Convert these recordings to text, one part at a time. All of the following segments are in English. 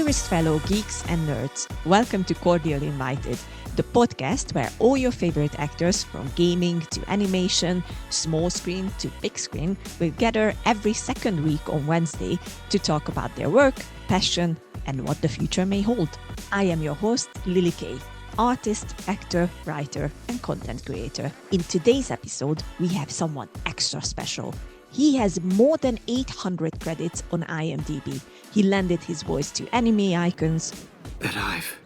Dearest fellow geeks and nerds, welcome to Cordially Invited, the podcast where all your favorite actors from gaming to animation, small screen to big screen will gather every second week on Wednesday to talk about their work, passion, and what the future may hold. I am your host, LilyK, artist, actor, writer, and content creator. In today's episode, we have someone extra special. He has more than 800 credits on IMDb. He lended his voice to anime icons that I've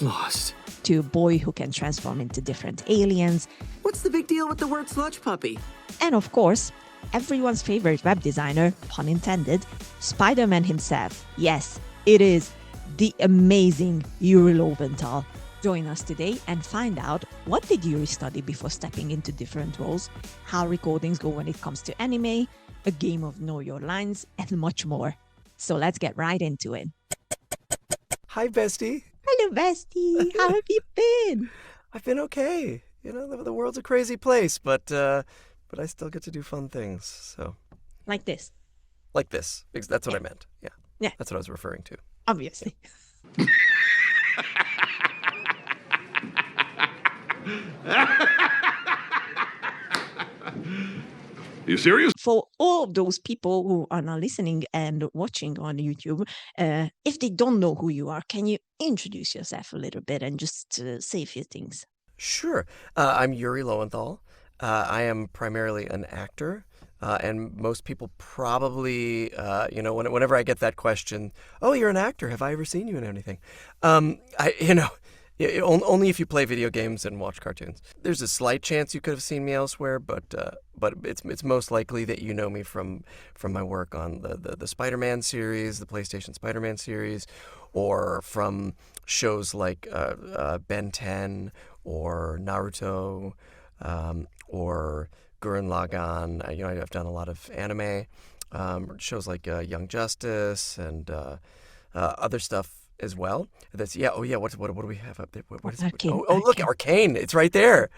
lost. To a boy who can transform into different aliens. What's the big deal with the word sludge puppy? And of course, everyone's favorite web designer, pun intended, Spider-Man himself. Yes, it is the amazing Yuri Lowenthal. Join us today and find out what did Yuri study before stepping into different roles, how recordings go when it comes to anime, a game of Know Your Lines, and much more. So let's get right into it. Hi, bestie. Hello, bestie. How have you been? I've been okay. You know, the world's a crazy place, but I still get to do fun things. So, like this. Like this. That's what I meant. Yeah. Yeah. That's what I was referring to. Obviously. You serious? For all of those people who are now listening and watching on YouTube, if they don't know who you are, can you introduce yourself a little bit and just say a few things? Sure. I'm Yuri Lowenthal. I am primarily an actor. And most people probably, whenever I get that question, oh, you're an actor. Have I ever seen you in anything? Only if you play video games and watch cartoons. There's a slight chance you could have seen me elsewhere, but it's most likely that you know me from my work on the Spider-Man series, the PlayStation Spider-Man series, or from shows like Ben 10 or Naruto or Gurren Lagann. I've done a lot of anime shows like Young Justice and other stuff as well. That's What do we have up there? What is it? Oh, look, Arcane. It's right there.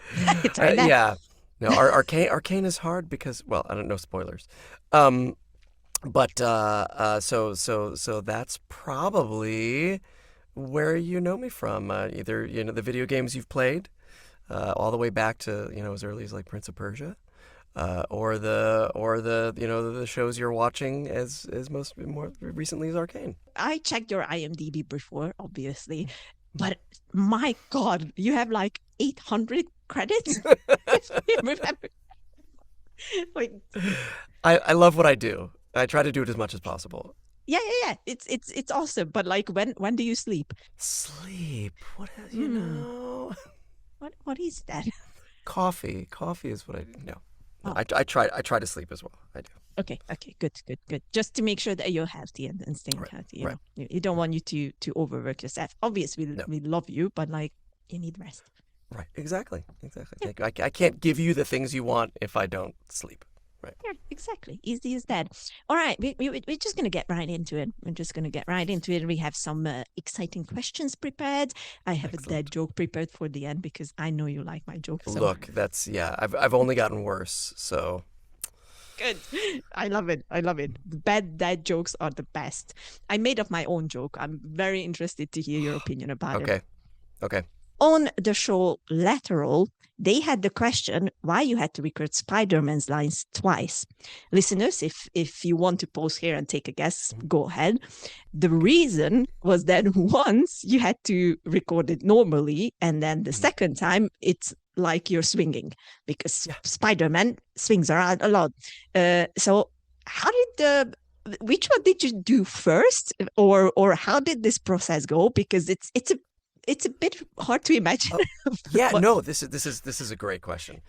It's right there. Yeah. No, Arcane is hard because, well, I don't know, spoilers. So that's probably where you know me from. Either the video games you've played, all the way back to as early as like Prince of Persia. Or the shows you're watching as more recently as Arcane. I checked your IMDb before, obviously, but my God, you have like 800 credits. Remember? Like, I love what I do. I try to do it as much as possible. Yeah. It's awesome. But like, when do you sleep? Sleep? What you know? What is that? Coffee is what I do. No. Oh. I try to sleep as well. I do. Okay, good. Just to make sure that you're healthy and staying healthy. Right. You don't want you to overwork yourself. Obviously, we love you, but like you need rest. Right. Exactly. Yeah. I can't give you the things you want if I don't sleep. Right. Yeah, exactly. Easy as that. All right, we're just going to get right into it. We have some exciting questions prepared. I have a dead joke prepared for the end because I know you like my jokes. So. Look, I've only gotten worse, so. Good. I love it. The bad dad jokes are the best. I made up my own joke. I'm very interested to hear your opinion about it. Okay. On the show Lateral, they had the question why you had to record Spider-Man's lines twice. Listeners, if you want to pause here and take a guess, go ahead. The reason was that once you had to record it normally, and then the second time it's like you're swinging because Spider-Man swings around a lot. So how did which one did you do first, or how did this process go? Because it's a bit hard to imagine. This is a great question,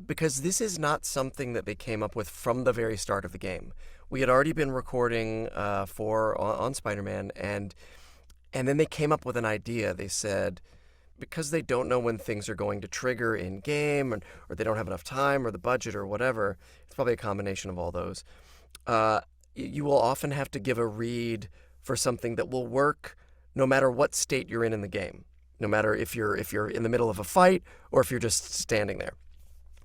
because this is not something that they came up with from the very start of the game. We had already been recording on Spider-Man, and then they came up with an idea. They said, because they don't know when things are going to trigger in game, or they don't have enough time or the budget or whatever, it's probably a combination of all those. You will often have to give a read for something that will work no matter what state you're in the game, no matter if you're in the middle of a fight or if you're just standing there.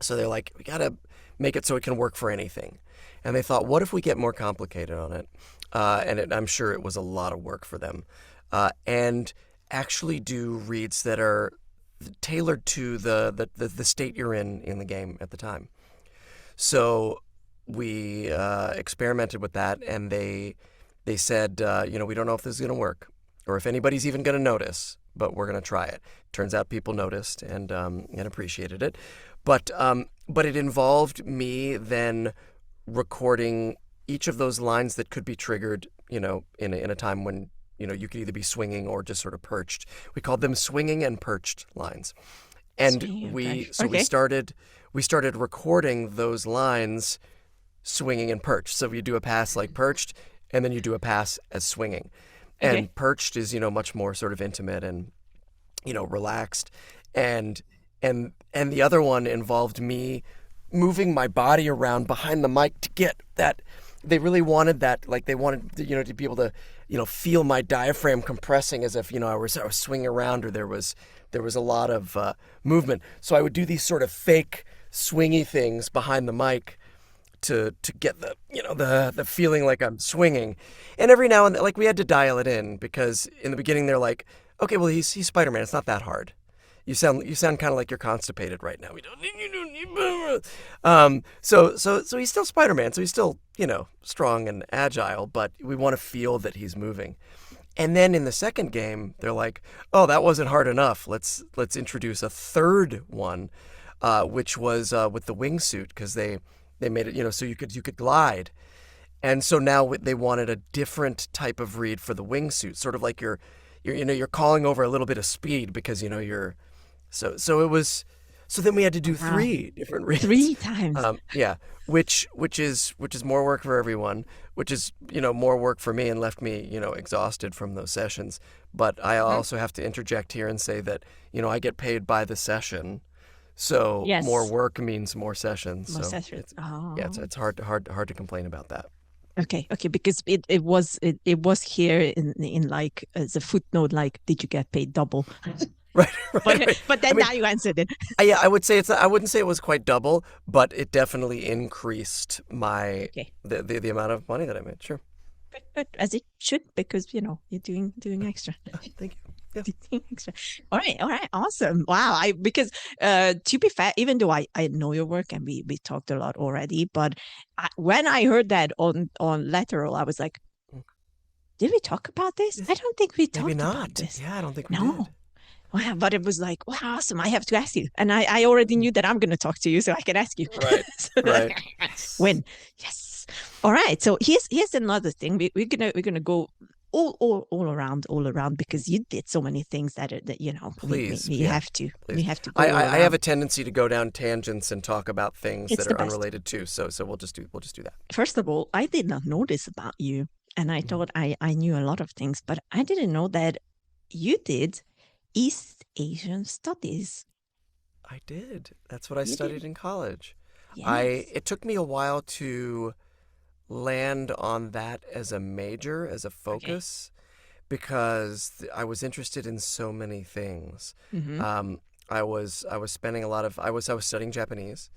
So they're like, we got to make it so it can work for anything. And they thought, what if we get more complicated on it? I'm sure it was a lot of work for them, and actually do reads that are tailored to the state you're in the game at the time. So we experimented with that, and they said, we don't know if this is going to work or if anybody's even going to notice, but we're going to try it. Turns out people noticed and appreciated it, but it involved me then recording each of those lines that could be triggered, in a time when you could either be swinging or just sort of perched. We called them swinging and perched lines, and we started recording those lines swinging and perched. So you do a pass like perched, and then you do a pass as swinging. And perched is, much more sort of intimate and, relaxed. And the other one involved me moving my body around behind the mic to get that. They really wanted that, like they wanted, to be able to, feel my diaphragm compressing as if, I was swinging around or there was a lot of movement. So I would do these sort of fake swingy things behind the mic to get the feeling like I'm swinging. And every now and then, like, we had to dial it in because in the beginning they're like, okay, well, he's Spider-Man. It's not that hard. You sound kind of like you're constipated right now. So he's still Spider-Man. So he's still, strong and agile, but we want to feel that he's moving. And then in the second game, they're like, oh, that wasn't hard enough. Let's introduce a third one, which was with the wingsuit, because they made it, so you could glide. And so now they wanted a different type of read for the wingsuit, sort of like you're calling over a little bit of speed because you're so it was. So then we had to do 3 different reads. 3 times. Which is more work for everyone, which is, more work for me and left me, exhausted from those sessions. But I also have to interject here and say that, I get paid by the session. So more work means more sessions. More sessions. It's hard to complain about that. Okay, because it was here in like as a footnote, like, did you get paid double? Right. But then now you answered it. I would say I wouldn't say it was quite double, but it definitely increased my the amount of money that I made. Sure. Good, as it should, because you're doing extra. Thank you. Yeah. Extra. All right, awesome. Wow. Because to be fair, even though I know your work and we talked a lot already, but when I heard that on Lateral, I was like, did we talk about this? I don't think we talked about this. Yeah, I don't think we did. Wow, but it was like, wow, awesome. I have to ask you. And I already knew that I'm going to talk to you, so I can ask you. Right, right. When? Yes. All right. So here's another thing. We're gonna go all around because you did so many things that Please, we have to. Please. We have to go I have a tendency to go down tangents and talk about things that are best. Unrelated too. So we'll just do that. First of all, I did not know this about you, and I thought I knew a lot of things, but I didn't know that you did East Asian studies. I did. That's what I studied in college. Yes. It took me a while to land on that as a major, as a focus, because I was interested in so many things. Mm-hmm. I was spending a lot of I was studying Japanese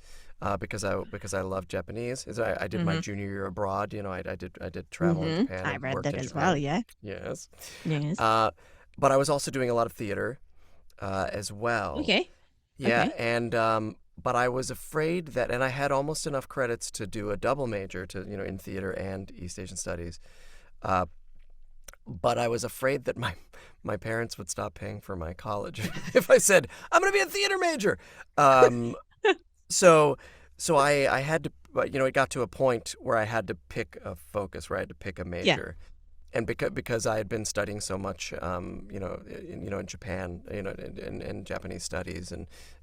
because I love Japanese. I did my junior year abroad. I did travel in Japan. I read that as Japan. well. Yeah. Yes. But I was also doing a lot of theater as well. Okay. Yeah, Okay. and but I was afraid that, and I had almost enough credits to do a double major in theater and East Asian studies, but I was afraid that my parents would stop paying for my college if I said I'm going to be a theater major. So I had to, it got to a point where I had to pick a focus, where I had to pick a major. Yeah. And because I had been studying so much, in Japan, in Japanese studies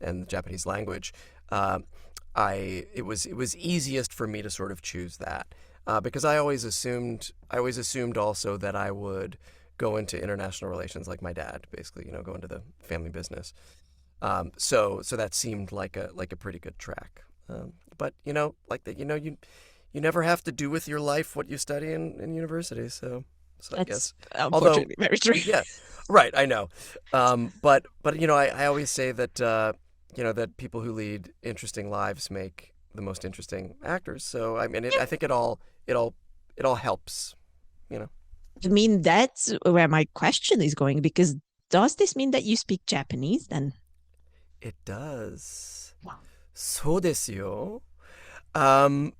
and Japanese language, it was easiest for me to sort of choose that because I always assumed also that I would go into international relations like my dad, basically, go into the family business. So that seemed like a pretty good track. But you never have to do with your life what you study in university. So I guess, unfortunately, very true. Yeah, right. I know, but I always say that that people who lead interesting lives make the most interesting actors. So I mean, I think it all helps. you know. I mean, that's where my question is going, because does this mean that you speak Japanese then? It does. Wow. そうですよ. Um,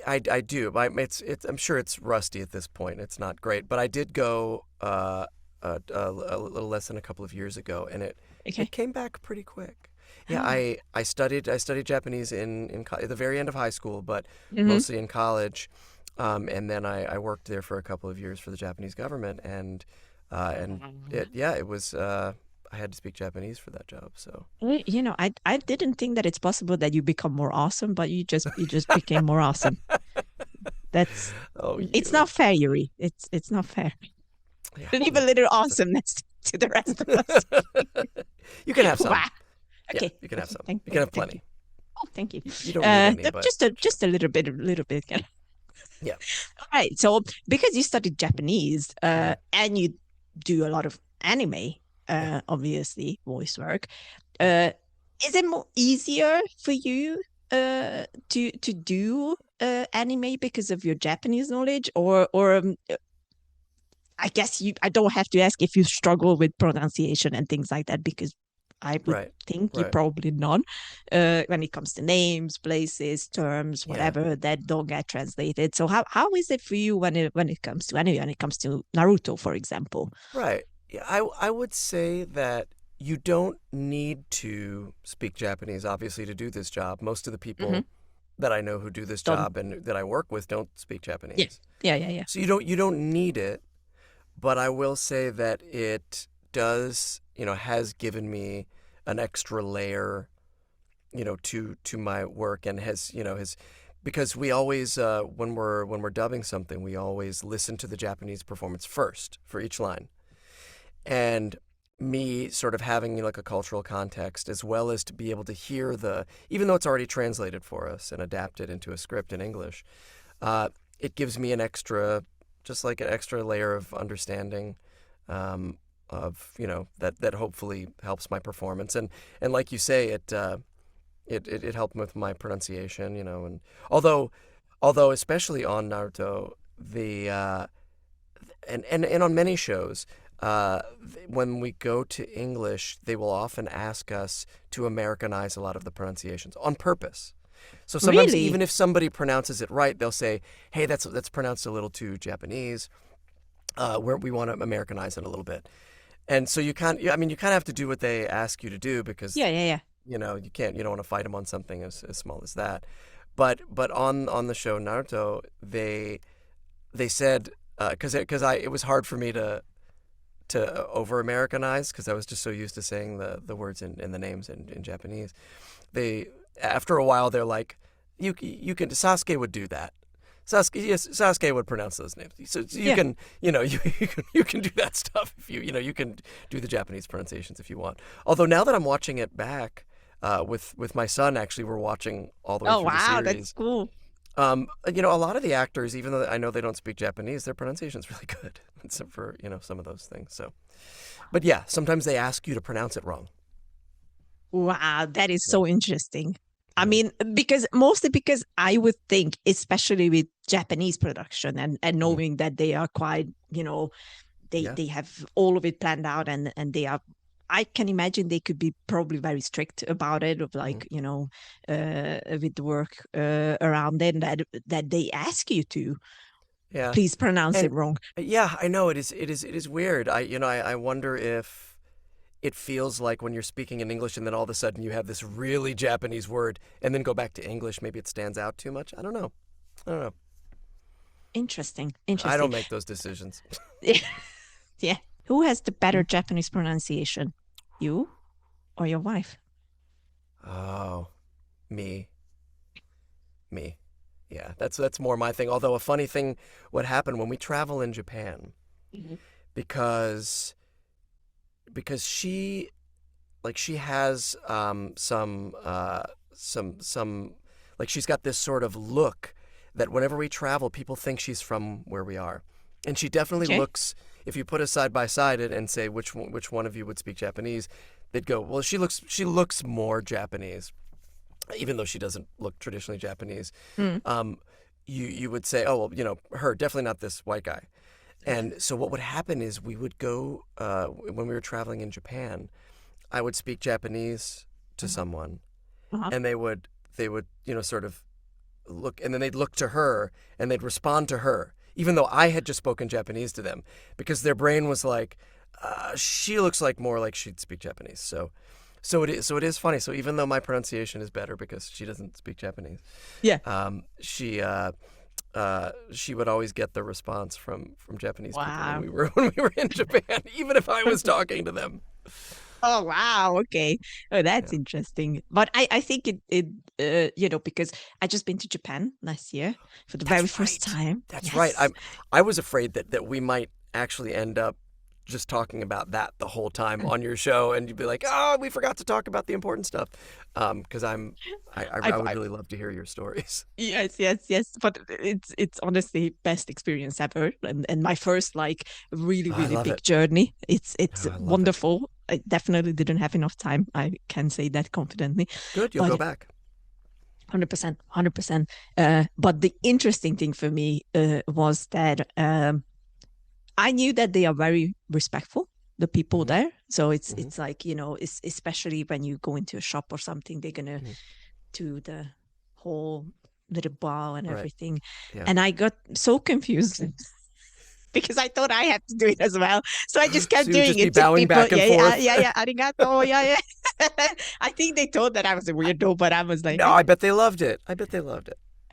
I do. I'm sure it's rusty at this point. It's not great, but I did go a little less than a couple of years ago, and Okay. it came back pretty quick. Yeah, I studied Japanese at the very end of high school, but Mm-hmm. mostly in college, and then I worked there for a couple of years for the Japanese government, and it was I had to speak Japanese for that job, so. You know, I didn't think that it's possible that you become more awesome, but you just became more awesome. That's Oh, it's you. not fair, Yuri. It's not fair. Yeah. Leave a little awesomeness to the rest of us. You can have some. Wow. Yeah, Okay. you can have Okay. some. You can have Thank you. plenty. Oh, thank you. You don't need any, but sure. Just a little bit. Yeah. Yeah. All right. So because you studied Japanese, and you do a lot of anime, Yeah. obviously voice work, uh, is it more easier for you to do anime because of your Japanese knowledge, or I guess I don't have to ask if you struggle with pronunciation and things like that, because I would Right. think you Right. probably not. When it comes to names, places, terms, Yeah. whatever that don't get translated. So how is it for you when it comes to anime, when it comes to Naruto, for example? Right. Yeah, I would say that you don't need to speak Japanese, obviously, to do this job. Most of the Mm-hmm. people that I know who do this Don't. job and that I work with don't speak Yeah. Japanese. Yeah. So you don't need it, but I will say that it does, has given me an extra layer, to my work, and has because we always when we're dubbing something, we always listen to the Japanese performance first for each line. And me sort of having like a cultural context, as well as to be able to hear even though it's already translated for us and adapted into a script in English, it gives me just like an extra layer of understanding, of that hopefully helps my performance, and like you say, it helped with my pronunciation, and although especially on Naruto, the and on many shows, when we go to English, they will often ask us to Americanize a lot of the pronunciations on purpose. So sometimes, Really? even if somebody pronounces it right, they'll say, "Hey, that's pronounced a little too Japanese. We want to Americanize it a little bit." And so you can't. I mean, you kind of have to do what they ask you to do, because Yeah. you don't want to fight them on something as small as that. But on the show Naruto, they said, because it was hard for me to over Americanize, because I was just so used to saying the words and the names in Japanese. They, after a while, they're like, you can, Sasuke would do that. Sasuke would pronounce those names. So you Yeah. can, you can do that stuff if you can do the Japanese pronunciations if you want. Although now that I'm watching it back, with my son, actually, we're watching all the way Oh through the wow, that's series. cool. A lot of the actors, even though I know they don't speak Japanese, their pronunciation's really good, except for some of those things. So, but yeah, sometimes they ask you to pronounce it wrong. Wow, that is Yeah. so interesting. I Yeah. mean, mostly because I would think, especially with Japanese production, and Hmm. knowing that they are quite, Yeah. they have all of it planned out, and they are. I can imagine they could be probably very strict about it, of Hmm. like, with the work around it, that they ask you to Yeah. please pronounce it And wrong. yeah, I know it is weird. I wonder if it feels like when you're speaking in English and then all of a sudden you have this really Japanese word and then go back to English, maybe it stands out too much. I don't know. I don't know. Interesting, I interesting. don't make those decisions. Yeah. Who has the better Japanese pronunciation, you or your wife? Oh, me. Me. Yeah, that's more my thing. Although a funny thing would happen when we travel in Japan, Mhm. because she, like, she has some, like, she's got this sort of look that whenever we travel, people think she's from where we are, and she definitely Okay. looks. If you put us side by side and say which one of you would speak Japanese, they'd go, well, she looks more Japanese, even though she doesn't look traditionally Japanese. Mm. um, you would say, oh, well, her, definitely not this white guy. And so what would happen is we would go, when we were traveling in Japan, I would speak Japanese to someone, and they would, sort of look, and then they'd look to her, and they'd respond to her, even though I had just spoken Japanese to them, because their brain was like, she looks like more like she'd speak Japanese. So it is funny. So even though my pronunciation is better because she doesn't speak Japanese, she would always get the response from Japanese people when we were in Japan, even if I was talking to them. Oh, wow. Okay. Oh, that's interesting. But I think because I just been to Japan last year for the very first time. That's right. I was afraid that we might actually end up just talking about that the whole time on your show, and you'd be like, "Oh, we forgot to talk about the important stuff," because I would really love to hear your stories. Yes. But it's honestly best experience ever, and my first really big journey. It's wonderful. I definitely didn't have enough time. I can say that confidently. Good, you'll go back. 100%, 100%. But the interesting thing for me was that I knew that they are very respectful, the people there. So it's like, especially when you go into a shop or something, they're going to do the whole little bow and everything. Yeah. And I got so confused because I thought I had to do it as well. So I just kept doing it. Bowing back and forth. Yeah. Arigato. Yeah. I think they thought that I was a weirdo, but I was like... No, I bet they loved it.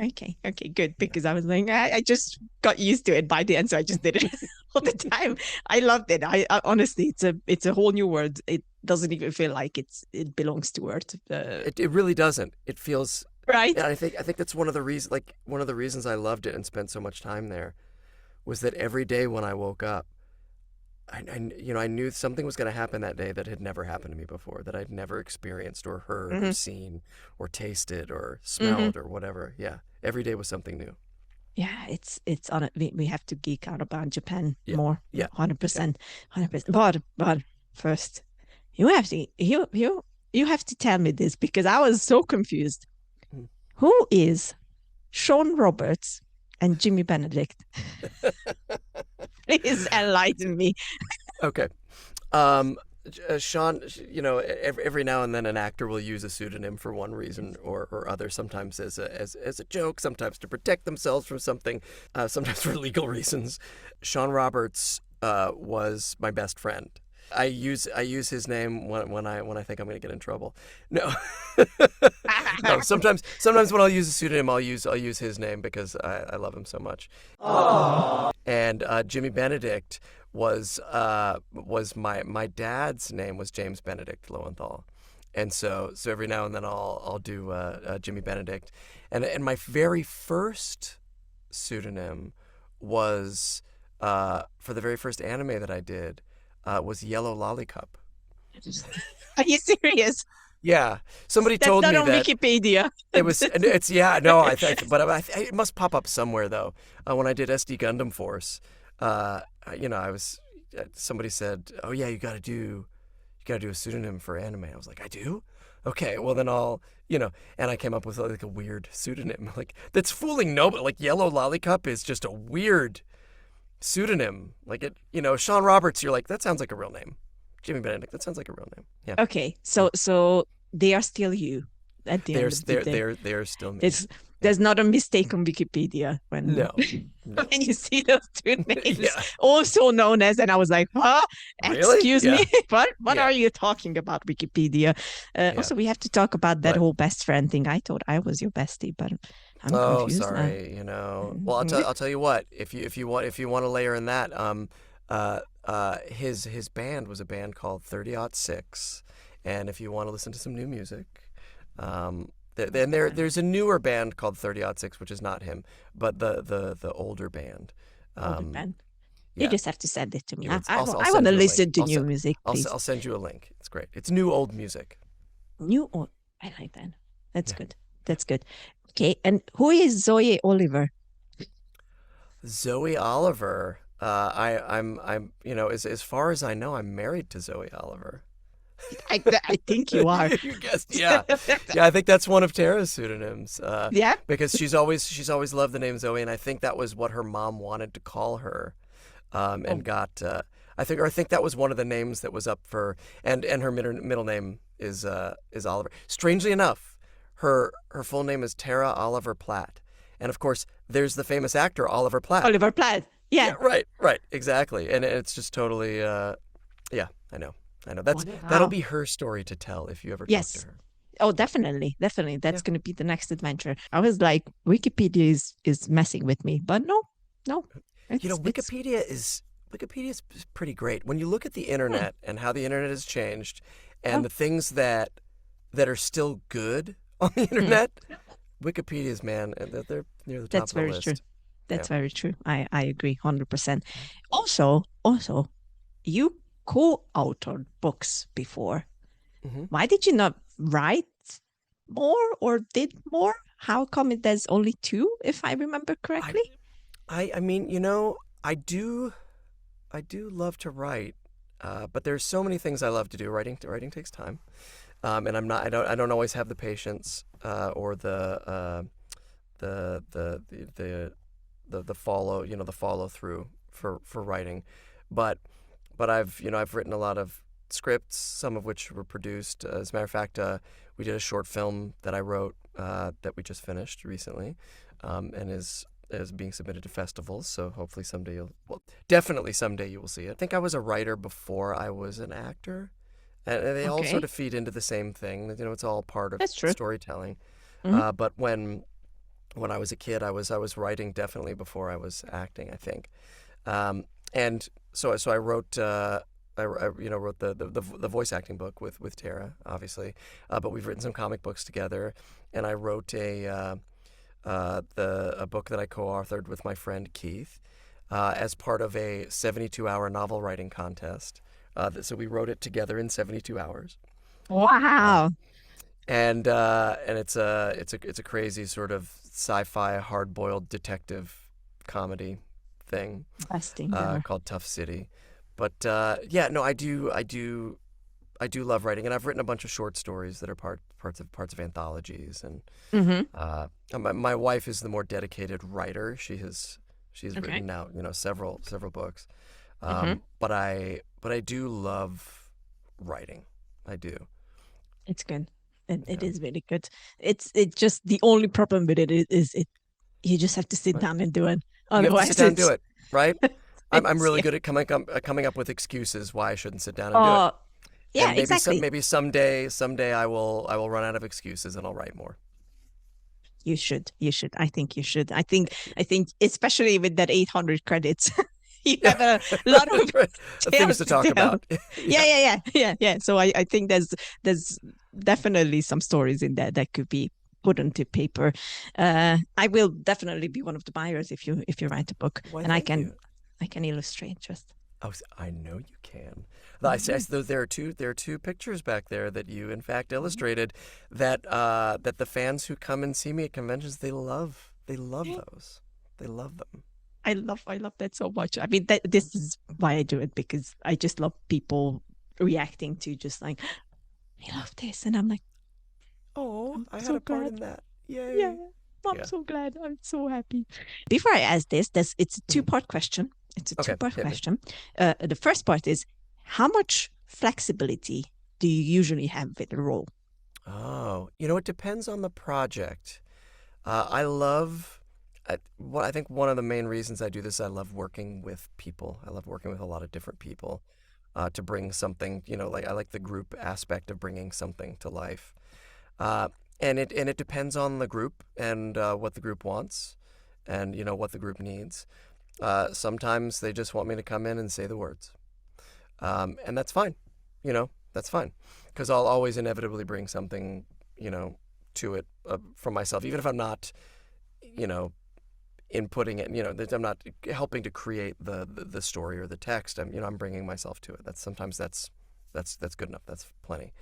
Okay, good. Because I was like, I just got used to it by the end, so I just did it all the time. I loved it. I honestly, it's a whole new world. It doesn't even feel like it belongs to Earth. It really doesn't. It feels right. And I think that's one of the reasons I loved it and spent so much time there, was that every day when I woke up, I knew something was going to happen that day that had never happened to me before, that I'd never experienced or heard or seen or tasted or smelled or whatever. Yeah, every day was something new. Yeah, it's on it. We have to geek out about Japan more. Yeah, 100%, 100%. But first, you have to tell me this, because I was so confused. Who is Sean Roberts and Jimmy Benedict? Please enlighten me. Okay. Sean, every now and then an actor will use a pseudonym for one reason or other, sometimes as a joke, sometimes to protect themselves from something, sometimes for legal reasons. Sean Roberts was my best friend. I use his name when I think I'm going to get in trouble. No. No, sometimes when I'll use a pseudonym, I'll use his name because I love him so much. Aww. And Jimmy Benedict was my dad's name was James Benedict Lowenthal, and so every now and then I'll do Jimmy Benedict, and my very first pseudonym was for the very first anime that I did was Yellow Lollipop. Are you serious? Yeah, somebody told me that. That's not on Wikipedia. It must pop up somewhere though. When I did SD Gundam Force, somebody said, "Oh yeah, you got to do a pseudonym for anime." I was like, "I do? Okay, well then I'll, and I came up with like a weird pseudonym, like that's fooling nobody. Like Yellow Lollipop is just a weird pseudonym. Like it, Sean Roberts, you're like, that sounds like a real name. Jimmy Benedict, that sounds like a real name. Yeah. Okay, so they are still you at the end of the day. They're still me. There's not a mistake on Wikipedia when when you see those two names, also known as, and I was like, huh? Really? Excuse me, what are you talking about, Wikipedia? Also, we have to talk about that whole best friend thing. I thought I was your bestie, but I'm confused. Sorry. Well, I'll tell you what. If you want to layer in that, his band was a band called 30-06, and if you want to listen to some new music, there's a newer band called 30-06, which is not him, but the older band. Older band. You just have to send it to me. I want to listen to new music, please. I'll send you a link. It's great. It's new old music. New old. I like that. That's good. That's good. Okay, and who is Zoe Oliver? Zoe Oliver. I'm as far as I know, I'm married to Zoe Oliver. I think you are. You guessed, yeah. I think that's one of Tara's pseudonyms. Because she's always loved the name Zoe, and I think that was what her mom wanted to call her. Oh, and got I think that was one of the names that was up for, and her middle name is Oliver. Strangely enough, her full name is Tara Oliver Platt, and of course there's the famous actor Oliver Platt. Oliver Platt. Yeah, Yeah. right, exactly, and it's just totally yeah, I know. That'll Wow. be her story to tell if you ever talk to Yes. her. Oh, definitely, definitely. Yeah. That's going to be the next adventure. I was like, Wikipedia is messing with me, but no, no, You know, it's Wikipedia is pretty great. When you look at the hmm, internet and how the internet has changed, and oh, the things that are still good on the hmm, internet, Wikipedia's man, and they're near the top that's of the very true. list. Yeah. That's very true. I agree 100%. Also, you co-authored books before. hmm Why did you not write more or did more? How come there's only two, if I remember I, correctly? I mean, you know, I do love to write, but there's so many things I love to do. Writing takes time, and I don't always have the patience or the the the the follow the follow through for writing, but I've written a lot of scripts, some of which were produced. As a matter of fact, we did a short film that I wrote that we just finished recently, and is being submitted to festivals. So hopefully someday definitely someday you will see it. I think I was a writer before I was an actor, and they all sort Okay, of feed into the same thing. You know, it's all part of that's true. storytelling. Hmm. But when I was a kid, I was writing definitely before I was acting, I think. And so I wrote. Wrote the voice acting book with Tara, obviously, but we've written some comic books together, and I wrote a book that I co-authored with my friend Keith, as part of a 72-hour novel writing contest. So we wrote it together in 72 hours. Uh, Wow. and it's a crazy sort of sci-fi hard-boiled detective comedy thing Best thing ever. called Tough City. But yeah, no, I do love writing, and I've written a bunch of short stories that are parts of anthologies. And Hmm. my wife is the more dedicated writer. She's Okay. written now several books. Hmm. But I do love writing. I do. It's good. It Yeah. is really good. It's just the only problem with it is it you just have to sit Right. down and do it. You have to sit Otherwise, down and do it, right? I'm it's really yeah. good at coming up with excuses why I shouldn't sit down and do it. Oh, yeah, And exactly. maybe someday I will run out of excuses and I'll write more. You should. You should. I think you should. Thank you. I think especially with that 800 credits, you Yeah, have a lot of right. Things tales to to talk tell. about. Yeah, Yeah. yeah, yeah, yeah, yeah. So I think there's definitely some stories in there that could be put onto paper. I will definitely be one of the buyers if you write a book, Why, and thank you. I can illustrate just. I know you can. Mhm, There are two pictures back there that you in fact mhm. illustrated that the fans who come and see me at conventions they love those. They love them. I love that so much. I mean, this is why I do it because I just love people reacting to just like, I love this, and I'm like, Oh, I'm I had so a part glad. in that. Yeah, Yay. I'm Yeah. so glad. I'm so happy. Before I ask this, it's a Mhm. two-part question. It's a Okay, two-part hit me. question. The first part is how much flexibility do you usually have with the role? Oh, you know, it depends on the project. I love, I think one of the main reasons I do this, I love working with people. I love working with a lot of different people to bring something, like I like the group aspect of bringing something to life. Uh, and it depends on the group and what the group wants and, what the group needs. Sometimes they just want me to come in and say the words. And that's fine. That's fine. Because I'll always inevitably bring something, you know, to it from myself, even if I'm not, you know, inputting it. I'm not helping to create the story or the text. I'm bringing myself to it. That's good enough. That's plenty.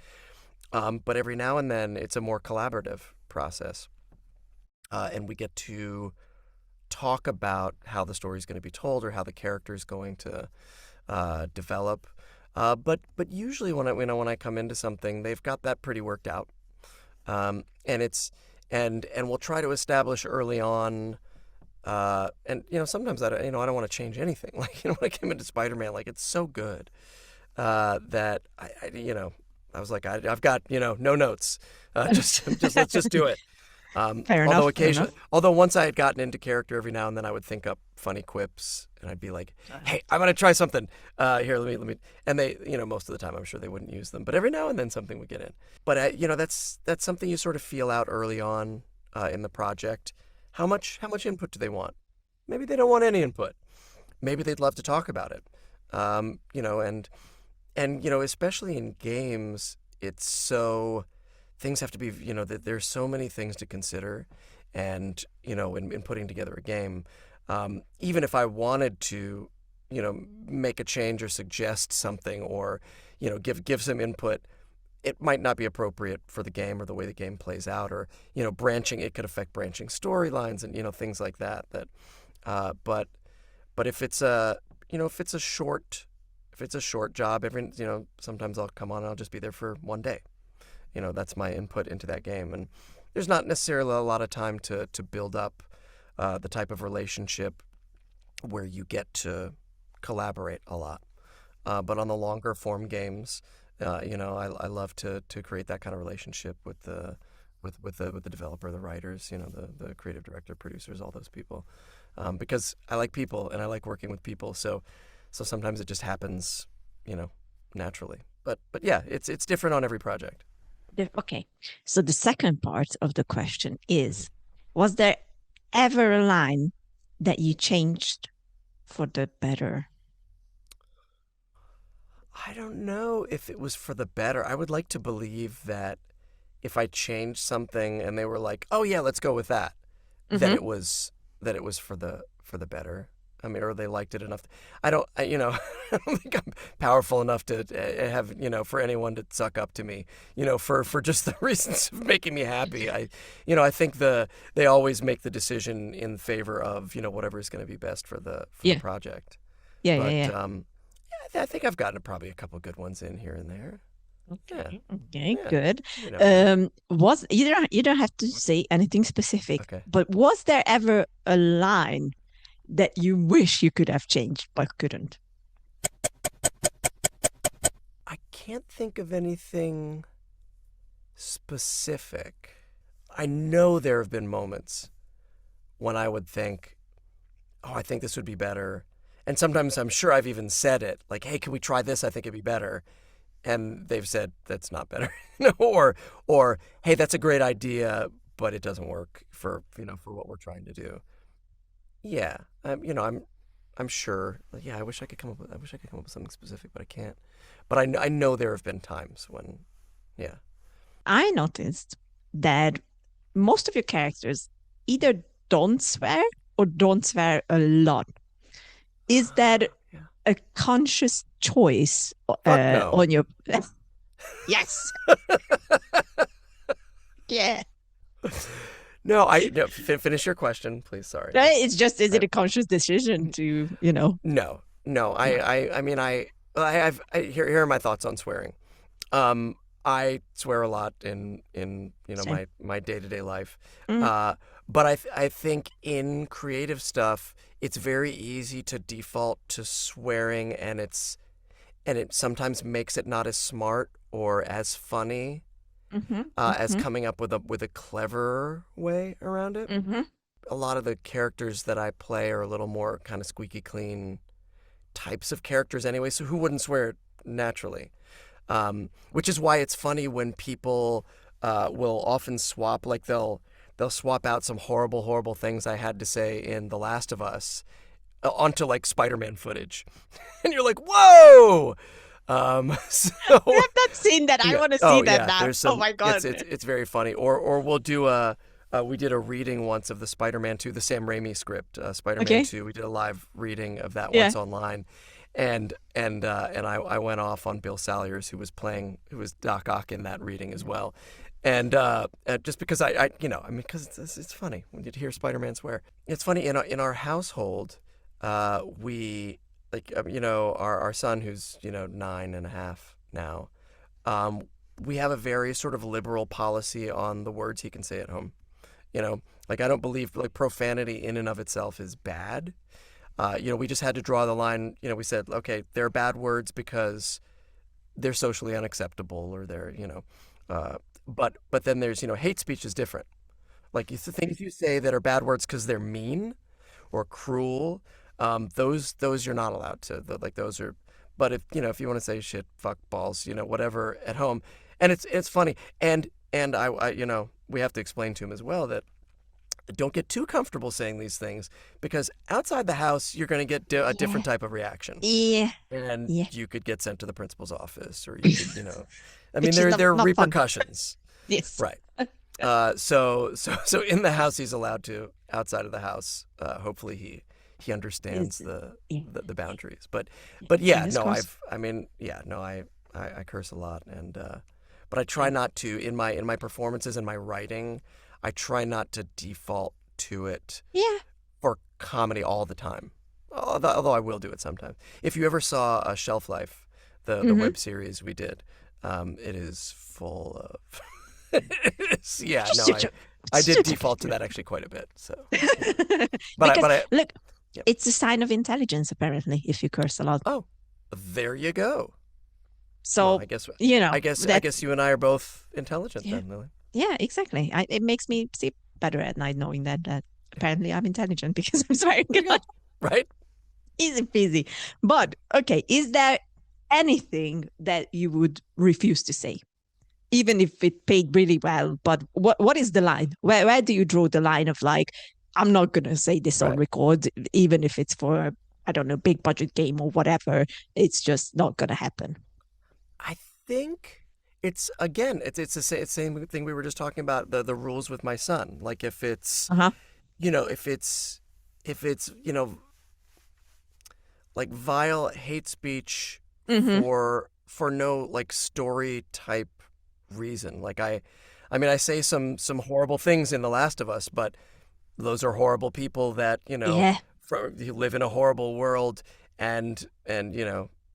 But every now and then, it's a more collaborative process, and we get to talk about how the story is going to be told or how the character is going to develop. But usually when I come into something, they've got that pretty worked out, and we'll try to establish early on And sometimes I don't want to change anything. Like when I came into Spider-Man, like it's so good that I was like I've got no notes. Just let's just do it. Fair enough. Fair enough. Although once I had gotten into character, every now and then I would think up funny quips, and I'd be like, "Hey, I'm gonna try something. Here, let me." And they, most of the time, I'm sure they wouldn't use them, but every now and then something would get in. But that's something you sort of feel out early on in the project. How much input do they want? Maybe they don't want any input. Maybe they'd love to talk about it. Especially in games, it's so. Things have to be, there's so many things to consider. And, in putting together a game, even if I wanted to, make a change or suggest something or, give some input, it might not be appropriate for the game or the way the game plays out or, it could affect branching storylines and, things like that. But if it's if it's a short job, sometimes I'll come on and I'll just be there for one day. That's my input into that game. And there's not necessarily a lot of time to build up the type of relationship where you get to collaborate a lot. But on the longer form games, I love to create that kind of relationship with the developer, the writers, the creative director, producers, all those people. Because I like people and I like working with people. So sometimes it just happens, naturally. But yeah, it's different on every project. Okay. So the second part of the question is, was there ever a line that you changed for the better? I don't know if it was for the better. I would like to believe that if I changed something and they were like, "Oh yeah, let's go with that," that it was for the better. I mean, or they liked it enough. I don't think I'm powerful enough to have, for anyone to suck up to me, for just the reasons of making me happy. I think they always make the decision in favor of, whatever is going to be best for the project. Yeah, but, yeah. I think I've gotten probably a couple good ones in here and there. Okay. Yeah. Okay. Yeah. Good. Was You don't have to say anything specific. Okay. But was there ever a line that you wish you could have changed but couldn't? I can't think of anything specific. I know there have been moments when I would think, "Oh, I think this would be better." And sometimes I'm sure I've even said it, like, "Hey, can we try this? I think it'd be better." And they've said, "That's not better." or, "Hey, that's a great idea, but it doesn't work for what we're trying to do." Yeah, I'm sure. Yeah, I wish I could come up with something specific, but I can't. But I know there have been times when, yeah. I noticed that most of your characters either don't swear or don't swear a lot. Is that a conscious choice no. on your? Yes. Yeah. No, finish your question, please. Sorry. It's just, is it a conscious decision to, No. I mean, here are my thoughts on swearing. I swear a lot in my day-to-day life. But I think in creative stuff, it's very easy to default to swearing, and it sometimes makes it not as smart or as funny as coming up with a cleverer way around it. A lot of the characters that I play are a little more kind of squeaky clean types of characters anyway, so who wouldn't swear naturally? Which is why it's funny when people will often swap, like they'll swap out some horrible things I had to say in The Last of Us onto like Spider-Man footage. And you're like, "Whoa!" So I have not seen that. I want to see that now. Oh my God. It's very funny. Or we'll do we did a reading once of the Spider-Man 2, the Sam Raimi script, Spider-Man 2. We did a live reading of that once online. And I went off on Bill Salyers, who was Doc Ock in that reading as well. And just because because it's funny when you hear Spider-Man swear. It's funny in our household, we our son, who's 9.5 now. We have a very sort of liberal policy on the words he can say at home. You know, like I don't believe like profanity in and of itself is bad. We just had to draw the line. We said, okay, they're bad words because they're socially unacceptable, or they're, but then there's, hate speech is different. Like things you say that are bad words because they're mean or cruel, those you're not allowed to. Like those are. But if you want to say shit, fuck, balls, whatever at home, and it's funny, and I we have to explain to him as well that don't get too comfortable saying these things because outside the house you're going to get a Yeah. different type of reaction, Yeah. and Yeah. you could get sent to the principal's office, or you could, I mean, Which is there are not fun. repercussions, Yes. right? So in the house he's allowed to. Outside of the house, hopefully he understands It's, yeah. the boundaries. But Yeah. yeah, Fingers no, crossed. I curse a lot, and but I try not to in my performances and my writing. I try not to default to it Yeah. for comedy all the time. Although I will do it sometimes. If you ever saw Shelf Life, the Mm-hmm. web series we did, it is full of. Yeah, no, I did default to that actually quite a bit. So, but Because I look, yeah. it's a sign of intelligence apparently if you curse a lot. Oh, there you go. Well, So I that guess you and I are both intelligent yeah, then, Lily. yeah, exactly. It makes me sleep better at night knowing that apparently I'm intelligent because I'm swearing There a you go. lot. Right? Easy peasy. But okay, is there anything that you would refuse to say? Even if it paid really well, but what is the line? Where do you draw the line of like, I'm not gonna say this on Right. record, even if it's for, I don't know, big budget game or whatever. It's just not gonna happen. I think it's again, it's the same thing we were just talking about the rules with my son. Like if it's Uh-huh. you know if it's if it's like vile hate speech Mm-hmm. for no like story type reason. Like I mean I say some horrible things in The Last of Us, but those are horrible people that Yeah. who live in a horrible world, and I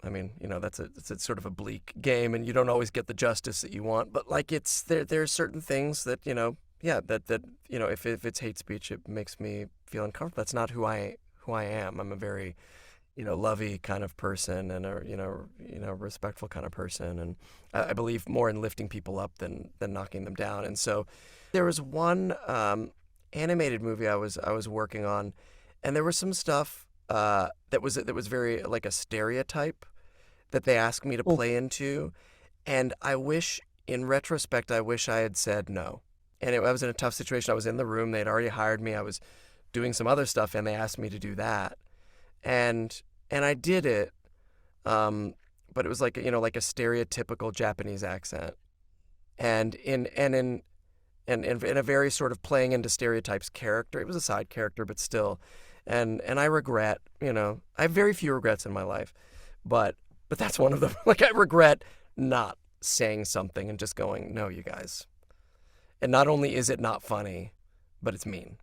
mean it's a sort of a bleak game, and you don't always get the justice that you want, but like it's there are certain things that yeah, that if it's hate speech, it makes me feel uncomfortable. That's not who I am. I'm a very lovey kind of person, and a respectful kind of person, and I believe more in lifting people up than knocking them down. And so there was one animated movie I was working on, and there was some stuff that was very like a stereotype that they asked me to Oh, play into, and in retrospect, I wish I had said no. And I was in a tough situation. I was in the room. They'd already hired me. I was doing some other stuff, and they asked me to do that, and I did it, but it was like like a stereotypical Japanese accent, and in a very sort of playing into stereotypes character. It was a side character, but still, and I regret, I have very few regrets in my life, but that's one of them. Like I regret not saying something and just going, no, you guys. And not only is it not funny, but it's mean,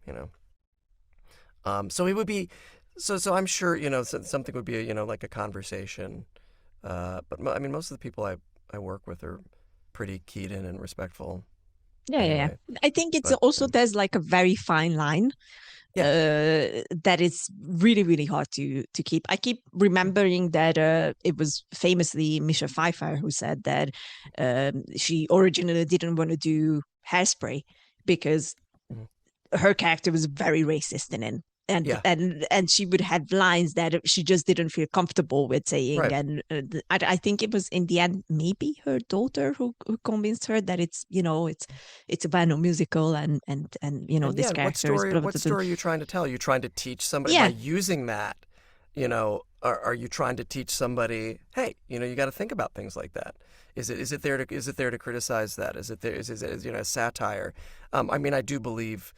you know. So it would be, so I'm sure something would be like a conversation, but I mean most of the people I work with are pretty keyed in and respectful yeah, yeah, yeah. anyway. I think it's But also there's like a very fine line yeah, that is really, really hard to keep. I keep remembering that it was famously Michelle Pfeiffer who said that she originally didn't want to do Hairspray because mhm. her character was very racist in it. And Yeah, and she would have lines that she just didn't feel comfortable with saying, right. and I think it was in the end maybe her daughter who convinced her that it's a Vano musical, and And this yeah, character is blah, blah, what blah, blah. story are you trying to tell? Are you trying to teach somebody by Yeah, using that? Are you trying to teach somebody, hey, you got to think about things like that? Is it there to criticize that? Is it there is satire? I mean, I do believe,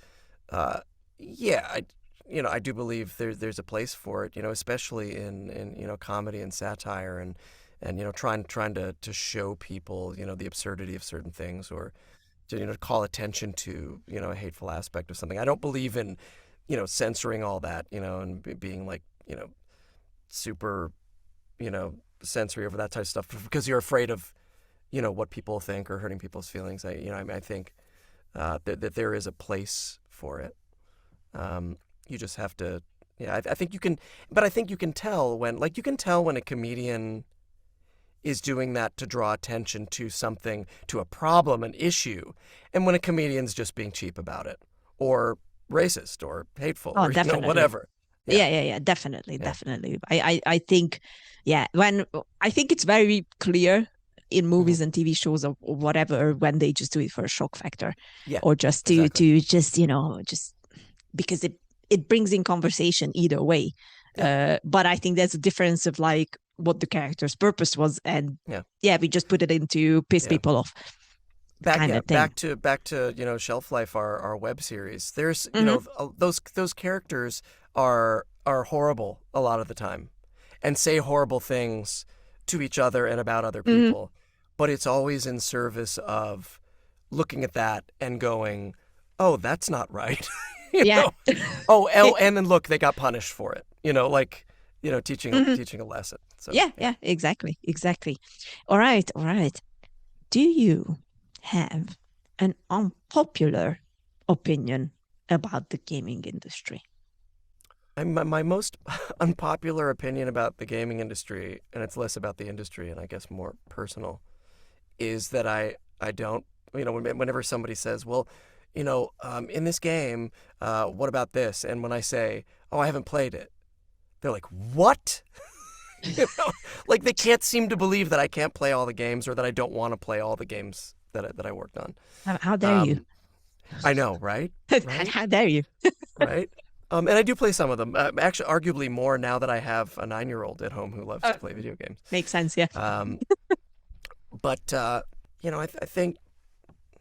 yeah, I do believe there's a place for it. Especially in comedy and satire, and trying to show people the absurdity of certain things, or to call attention to a hateful aspect of something. I don't believe in censoring all that, and being like super sensory over that type of stuff because you're afraid of what people think or hurting people's feelings. I think that there is a place for it. You just have to, yeah, I think you can, but I think you can tell when, like, you can tell when a comedian is doing that to draw attention to something, to a problem, an issue, and when a comedian's just being cheap about it, or racist, or hateful, Oh, or, you know, definitely. whatever. Yeah, definitely, definitely. I think, yeah, I think it's very clear in Hmm. movies and TV shows or whatever when they just do it for a shock factor, Yeah, or just exactly. to just just because it brings in conversation either way. Yeah, But I think there's a difference of like what the character's purpose was, and yeah, yeah, we just put it in to piss yeah. people off, kind of thing. Back to you know, Shelf Life, our web series. There's, you Hmm. know, those characters are horrible a lot of the time, and say horrible things to each other and about other Hmm. people, but it's always in service of looking at that and going, oh, that's not right. You Yeah. know, and then look, they got punished for it. You know, like, you know, Mhm. teaching a lesson. So Yeah, yeah. yeah, exactly, exactly. All right, all right. Do you have an unpopular opinion about the gaming industry? My most unpopular opinion about the gaming industry, and it's less about the industry and I guess more personal, is that I don't, you know, whenever somebody says, well, you know, in this game, what about this? And when I say, oh, I haven't played it, they're like, what? You know, like they can't seem to believe that I can't play all the games, or that I don't want to play all the games that I worked on. How dare you? Um, I know, right? Right? How dare you? Right? And I do play some of them. Actually, arguably more now that I have a 9-year-old at home who loves to play video games. Makes sense, yeah. Um, but you know, I think,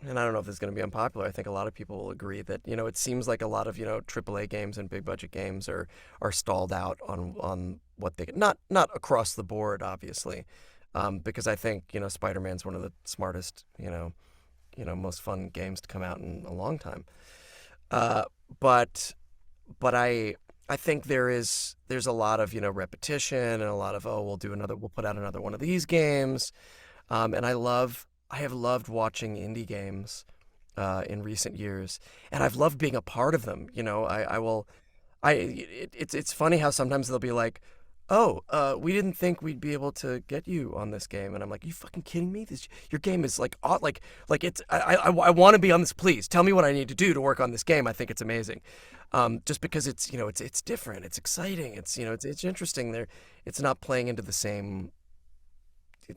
and I don't know if this is going to be unpopular. I think a lot of people will agree that, you know, it seems like a lot of, you know, AAA games and big budget games are stalled out on what they, not across the board, obviously, because I think, you know, Spider-Man's one of the smartest, most fun games to come out in a long time. Uh, but I think there's a lot of, you know, repetition, and a lot of, oh, we'll put out another one of these games. And I have loved watching indie games in recent years, and I've loved being a part of them. You know, it's funny how sometimes they'll be like, oh, we didn't think we'd be able to get you on this game, and I'm like, you fucking kidding me? Your game is like, it's, I want to be on this. Please tell me what I need to do to work on this game. I think it's amazing, just because it's, you know, it's different, it's exciting, it's, you know, it's interesting. It's not playing into the same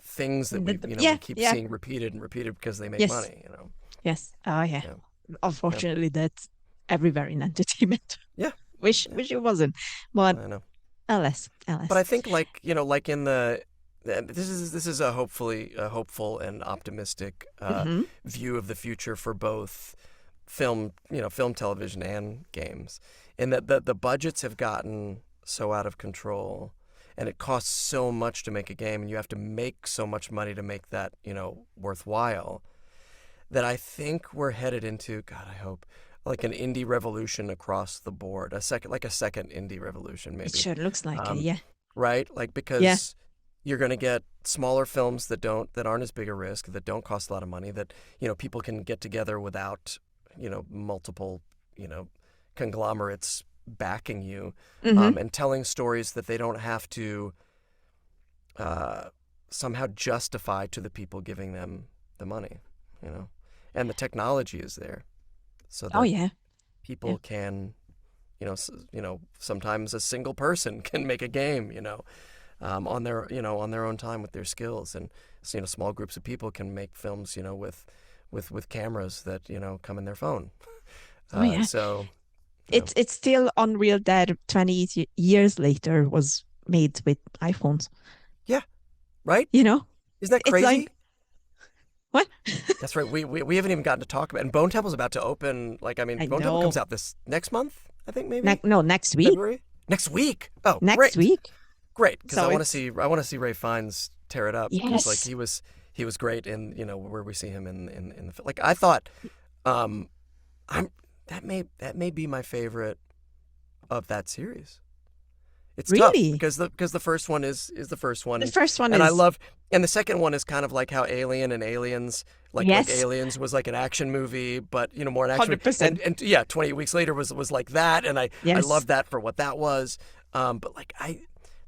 things that Yeah, we keep yeah, seeing repeated and repeated because they make yes, money. You know. yes. Oh, yeah. Yeah. Yeah. Unfortunately, that's everywhere in entertainment. Yeah. Yeah. Wish it wasn't, but I know. alas, But I alas. think, like, you know, like in the this is a hopefully a hopeful and optimistic Hmm. view of the future for both film, film, television, and games, in that the budgets have gotten so out of control, and it costs so much to make a game, and you have to make so much money to make that, you know, worthwhile, that I think we're headed into, God, I hope, like an indie revolution across the board, a second indie revolution, It maybe. sure looks like it. Um, Yeah, right? Like, yeah. because you're going to get smaller films that aren't as big a risk, that don't cost a lot of money, that, you know, people can get together without, you know, multiple, you know, conglomerates backing you, Hmm. and telling stories that they don't have to somehow justify to the people giving them the money, you know, and the technology is there so Oh, that yeah, yeah. people can, sometimes a single person can make a game, on their own time with their skills, and so, small groups of people can make films, with cameras that, come in their phone. Oh, yeah. So, It's still unreal that 20 years later was made with iPhones. yeah, right? You know, Isn't that it's crazy? like what? That's right. We haven't even gotten to talk about it. And Bone Temple's about to open. Like, I mean, I Bone Temple know. comes out this next month, I think, maybe No, next week. February. Next week. Oh, Next great. week. Great, because So I want to see Ray Fiennes tear it up, because like yes. he was great in, where we see him in the, like, I thought, um I'm that may be my favorite of that series. It's tough Really? because the first one is the first one, The first one and I is love, and the second one is kind of like how Alien and Aliens, like yes, Aliens was like an action movie, but more an action movie, 100%. and yeah, 28 Weeks Later was like that, and I Yes. loved that for what that was, but like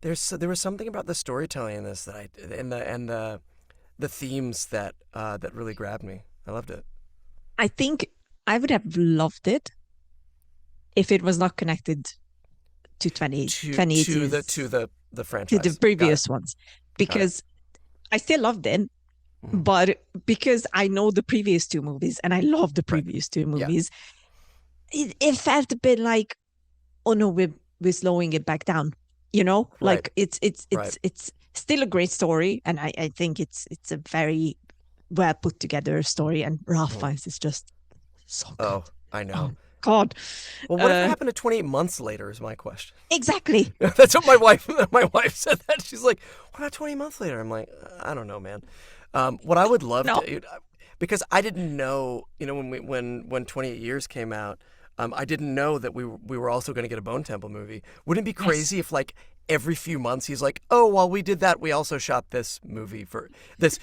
there was something about the storytelling in this that the themes that that really grabbed me. I loved it. I think I would have loved it if it was not connected to To 2080s, the to the franchise. Got it. previous ones, Got it. because I still loved it, Mhm. but because I know the previous two movies and I love the Right. previous two Yeah. movies, it felt a bit like, oh no, we're slowing it back doun. Right. Like Right. it's still a great story, and I think it's a very well put together story, and Ralph Mhm. Fiennes is just so Oh, good. I know. Oh God. Well, whatever happened to 28 months later is my question. Exactly. That's what my wife said that. She's like, what about 20 months later? I'm like, I don't know, man. What I would love No. to, because I didn't know, when 28 Years came out, I didn't know that we were also going to get a Bone Temple movie. Wouldn't it be Yes. crazy if like every few months he's like, oh, while we did that, we also shot this movie for this,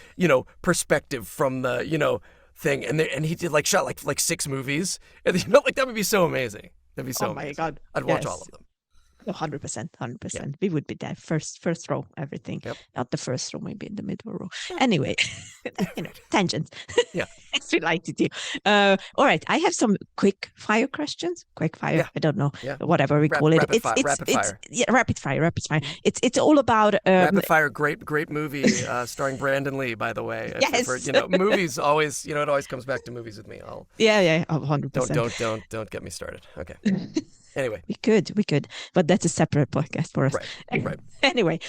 perspective from the, thing, and he did shot like 6 movies, and like that would be so amazing. That'd be so Oh my amazing. God. I'd watch all Yes. of them. 100%, Yeah. 100%. We would be there, first row, everything. Yep. Not the first row, maybe in the middle row. Yeah. Anyway, tangents. Yeah. As we like to do. All right, I have some quick fire questions. Quick fire, Yeah. I don't know, Yeah. whatever we call it. Rapid fire. Rapid fire. Yeah, rapid fire. It's all about Rapid Fire, great movie, starring Brandon Lee, by the way. yes. Movies always, it always comes back to movies with me. Yeah, 100%. Don't get me started. Okay. Anyway. We could, but that's a separate podcast for us. Right. Anyway,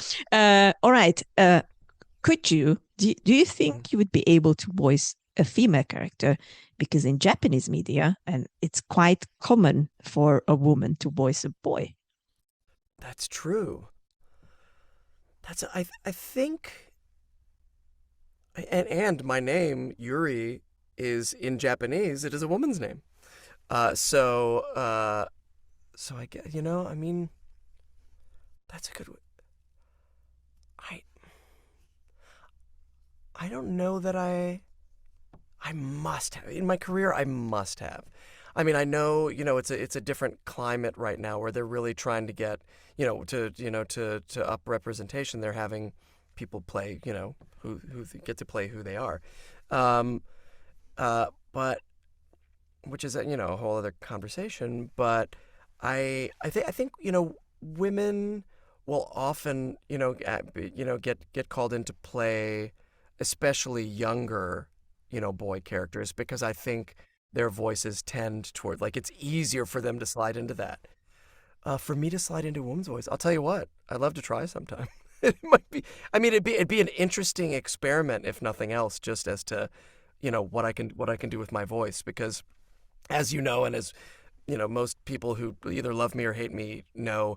all right. Could you, do you think you would be able to voice a female character? Because in Japanese media, and it's quite common for a woman to voice a boy. That's true. I think, and my name Yuri is in Japanese. It is a woman's name. So I get, I mean, that's a good. I don't know that I must have in my career. I must have. I mean, I know, it's a different climate right now where they're really trying to get, to up representation. They're having people play, who get to play who they are, but which is a whole other conversation. But I think women will often get called in to play, especially younger boy characters, because I think their voices tend toward, it's easier for them to slide into that. For me to slide into a woman's voice, I'll tell you what, I'd love to try sometime. It might be. I mean, it'd be an interesting experiment, if nothing else, just as to, what I can do with my voice, because, as you know, and as most people who either love me or hate me know,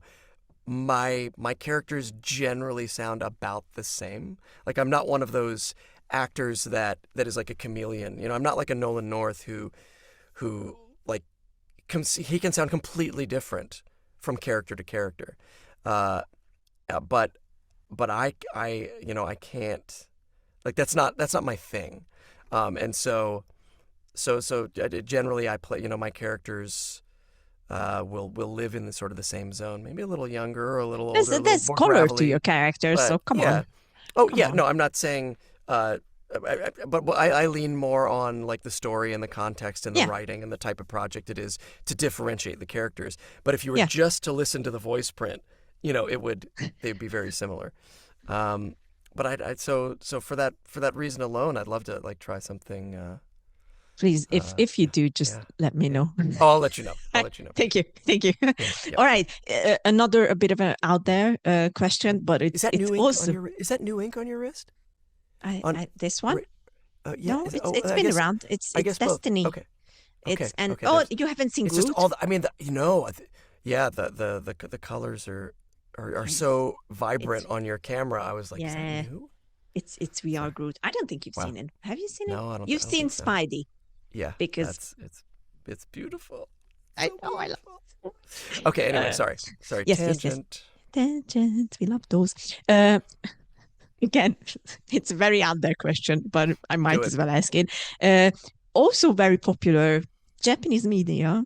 my characters generally sound about the same. Like, I'm not one of those actors that is like a chameleon. I'm not like a Nolan North who like he can sound completely different from character to character. But I can't, like, that's not my thing. And so generally I play, my characters will live in the sort of the same zone, maybe a little younger or a little older, There's more color gravelly, to your characters, but so come yeah. on. Oh Come yeah, on. no, I'm not saying. But I lean more on like the story and the context and the writing and the type of project it is to differentiate the characters. But if you were just to listen to the voice print, they'd be very similar. But so for that reason alone, I'd love to like try something. Please, if you do, just let me know. Oh, I'll let you know. Thank you. Yeah. All right, another a bit of an out there question, but it's new ink also on your, is that new ink on your wrist? This one? Yeah. No, it's been around. It's Destiny. Both. Okay. You haven't seen Groot? Just all. I mean, the colors are so vibrant on your camera. I was like, is that new? It's We Are Groot. I don't think you've seen it. Have you seen it? No, I don't. You've seen Spidey. Yeah, because it's beautiful. I know. I love it. Okay. Anyway, sorry. Yes, Tangent. Tangents, we love those. Again, it's a very out there question, but I Do might it. as well ask it. Also very popular Japanese media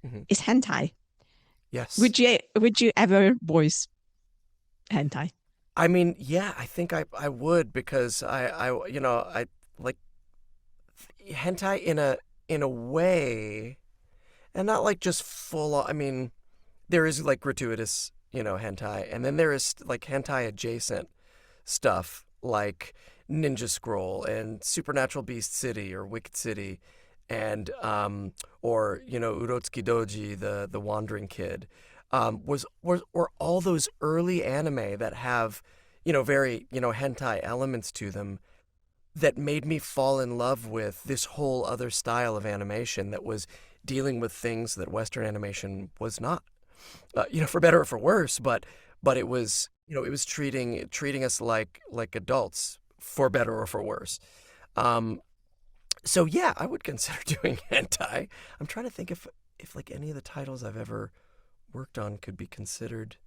Hmm. is hentai. Yes. Would you ever voice hentai? I mean, yeah, I think I would because I like hentai in a way, and not like just full on. I mean, there is like gratuitous, hentai, and then there is like hentai adjacent stuff like Ninja Scroll and Supernatural Beast City or Wicked City, and or Urotsuki Doji, the Wandering Kid, were all those early anime that have very hentai elements to them that made me fall in love with this whole other style of animation that was dealing with things that Western animation was not. For better or for worse, but it was it was treating us like adults, for better or for worse. Um, so yeah, I would consider doing hentai. I'm trying to think if like any of the titles I've ever worked on could be considered.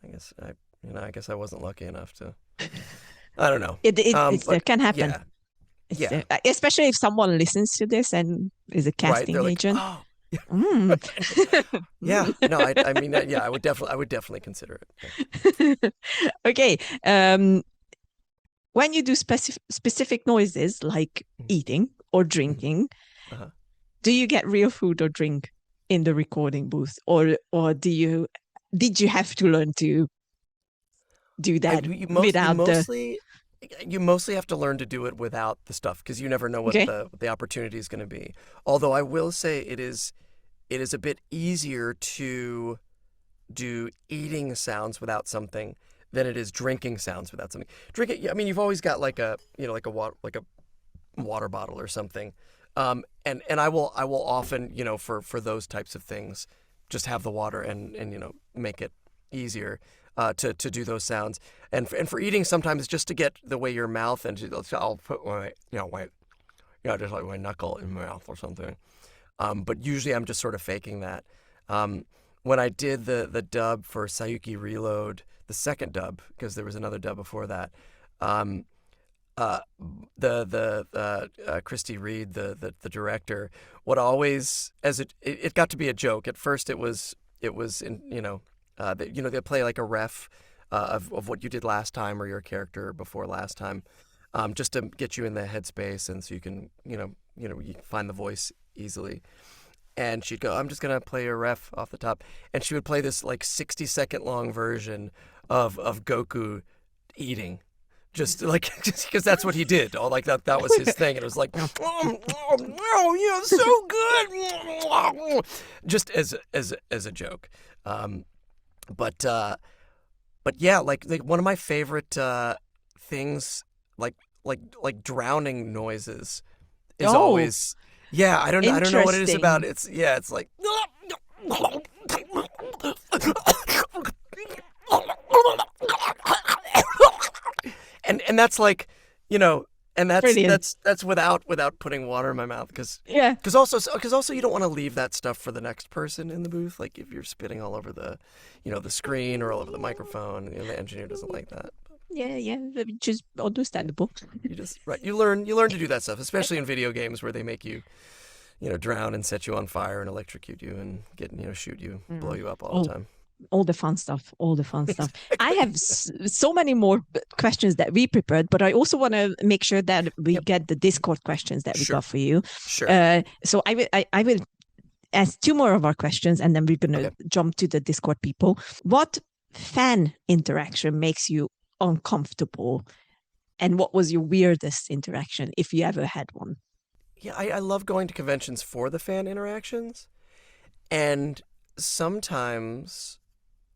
I guess I wasn't lucky enough to. I don't know. It still But can happen. yeah, It's yeah, still, especially if someone listens to this and is a right. They're casting like, agent. oh, Mm. yeah. No, I mean, yeah, I would definitely consider it. Yeah. Okay. When you do specific noises like eating or Mhm. drinking, Uh-huh. do you get real food or drink in the recording booth, or did you have to learn to do I that you most without the you mostly have to learn to do it without the stuff because you never know what okay? the opportunity is going to be. Although I will say it is a bit easier to do eating sounds without something than it is drinking sounds without something. Drinking, I mean, you've always got like a like a water bottle or something, and I will often for those types of things just have the water and make it easier to do those sounds. And for eating, sometimes just to get the way your mouth I'll put my just like my knuckle in my mouth or something. But usually I'm just sort of faking that. When I did the dub for Sayuki Reload, the second dub, because there was another dub before that, um, uh, the Christy Reed, the director, would always it got to be a joke. At first, it was in they play like a ref of what you did last time or your character before last time, just to get you in the headspace and so you can you find the voice easily. And she'd go, I'm just gonna play a ref off the top, and she would play this like 60-second long version of Goku eating, just like just because that's what he did. All like that was his thing, and it was like, oh, so good, just as a joke. Um, but yeah, like one of my favorite things, like like drowning noises, is Oh, always yeah. I don't know what it is about interesting. it. It's like and that's like you know and that's Brilliant. that's that's without putting water in my mouth Yeah. because also you don't want to leave that stuff for the next person in the booth, like if you're spitting all over the screen or all over the microphone, the engineer doesn't like that. Yeah, yeah, which is understandable. You just right you learn to do that stuff, especially in video games where they make you drown and set you on fire and electrocute you and shoot you, blow Mm. you up all the Oh, time. all the fun stuff, all the fun stuff. I Exactly. have so many more questions that we prepared, but I also want to make sure that we Yep. get the Discord questions that we got Sure. for you. Sure. So I will ask two more of our questions, and then we're going to Okay. jump to the Discord people. What fan interaction makes you uncomfortable, and what was your weirdest interaction, if you ever had one? Yeah, I love going to conventions for the fan interactions, and sometimes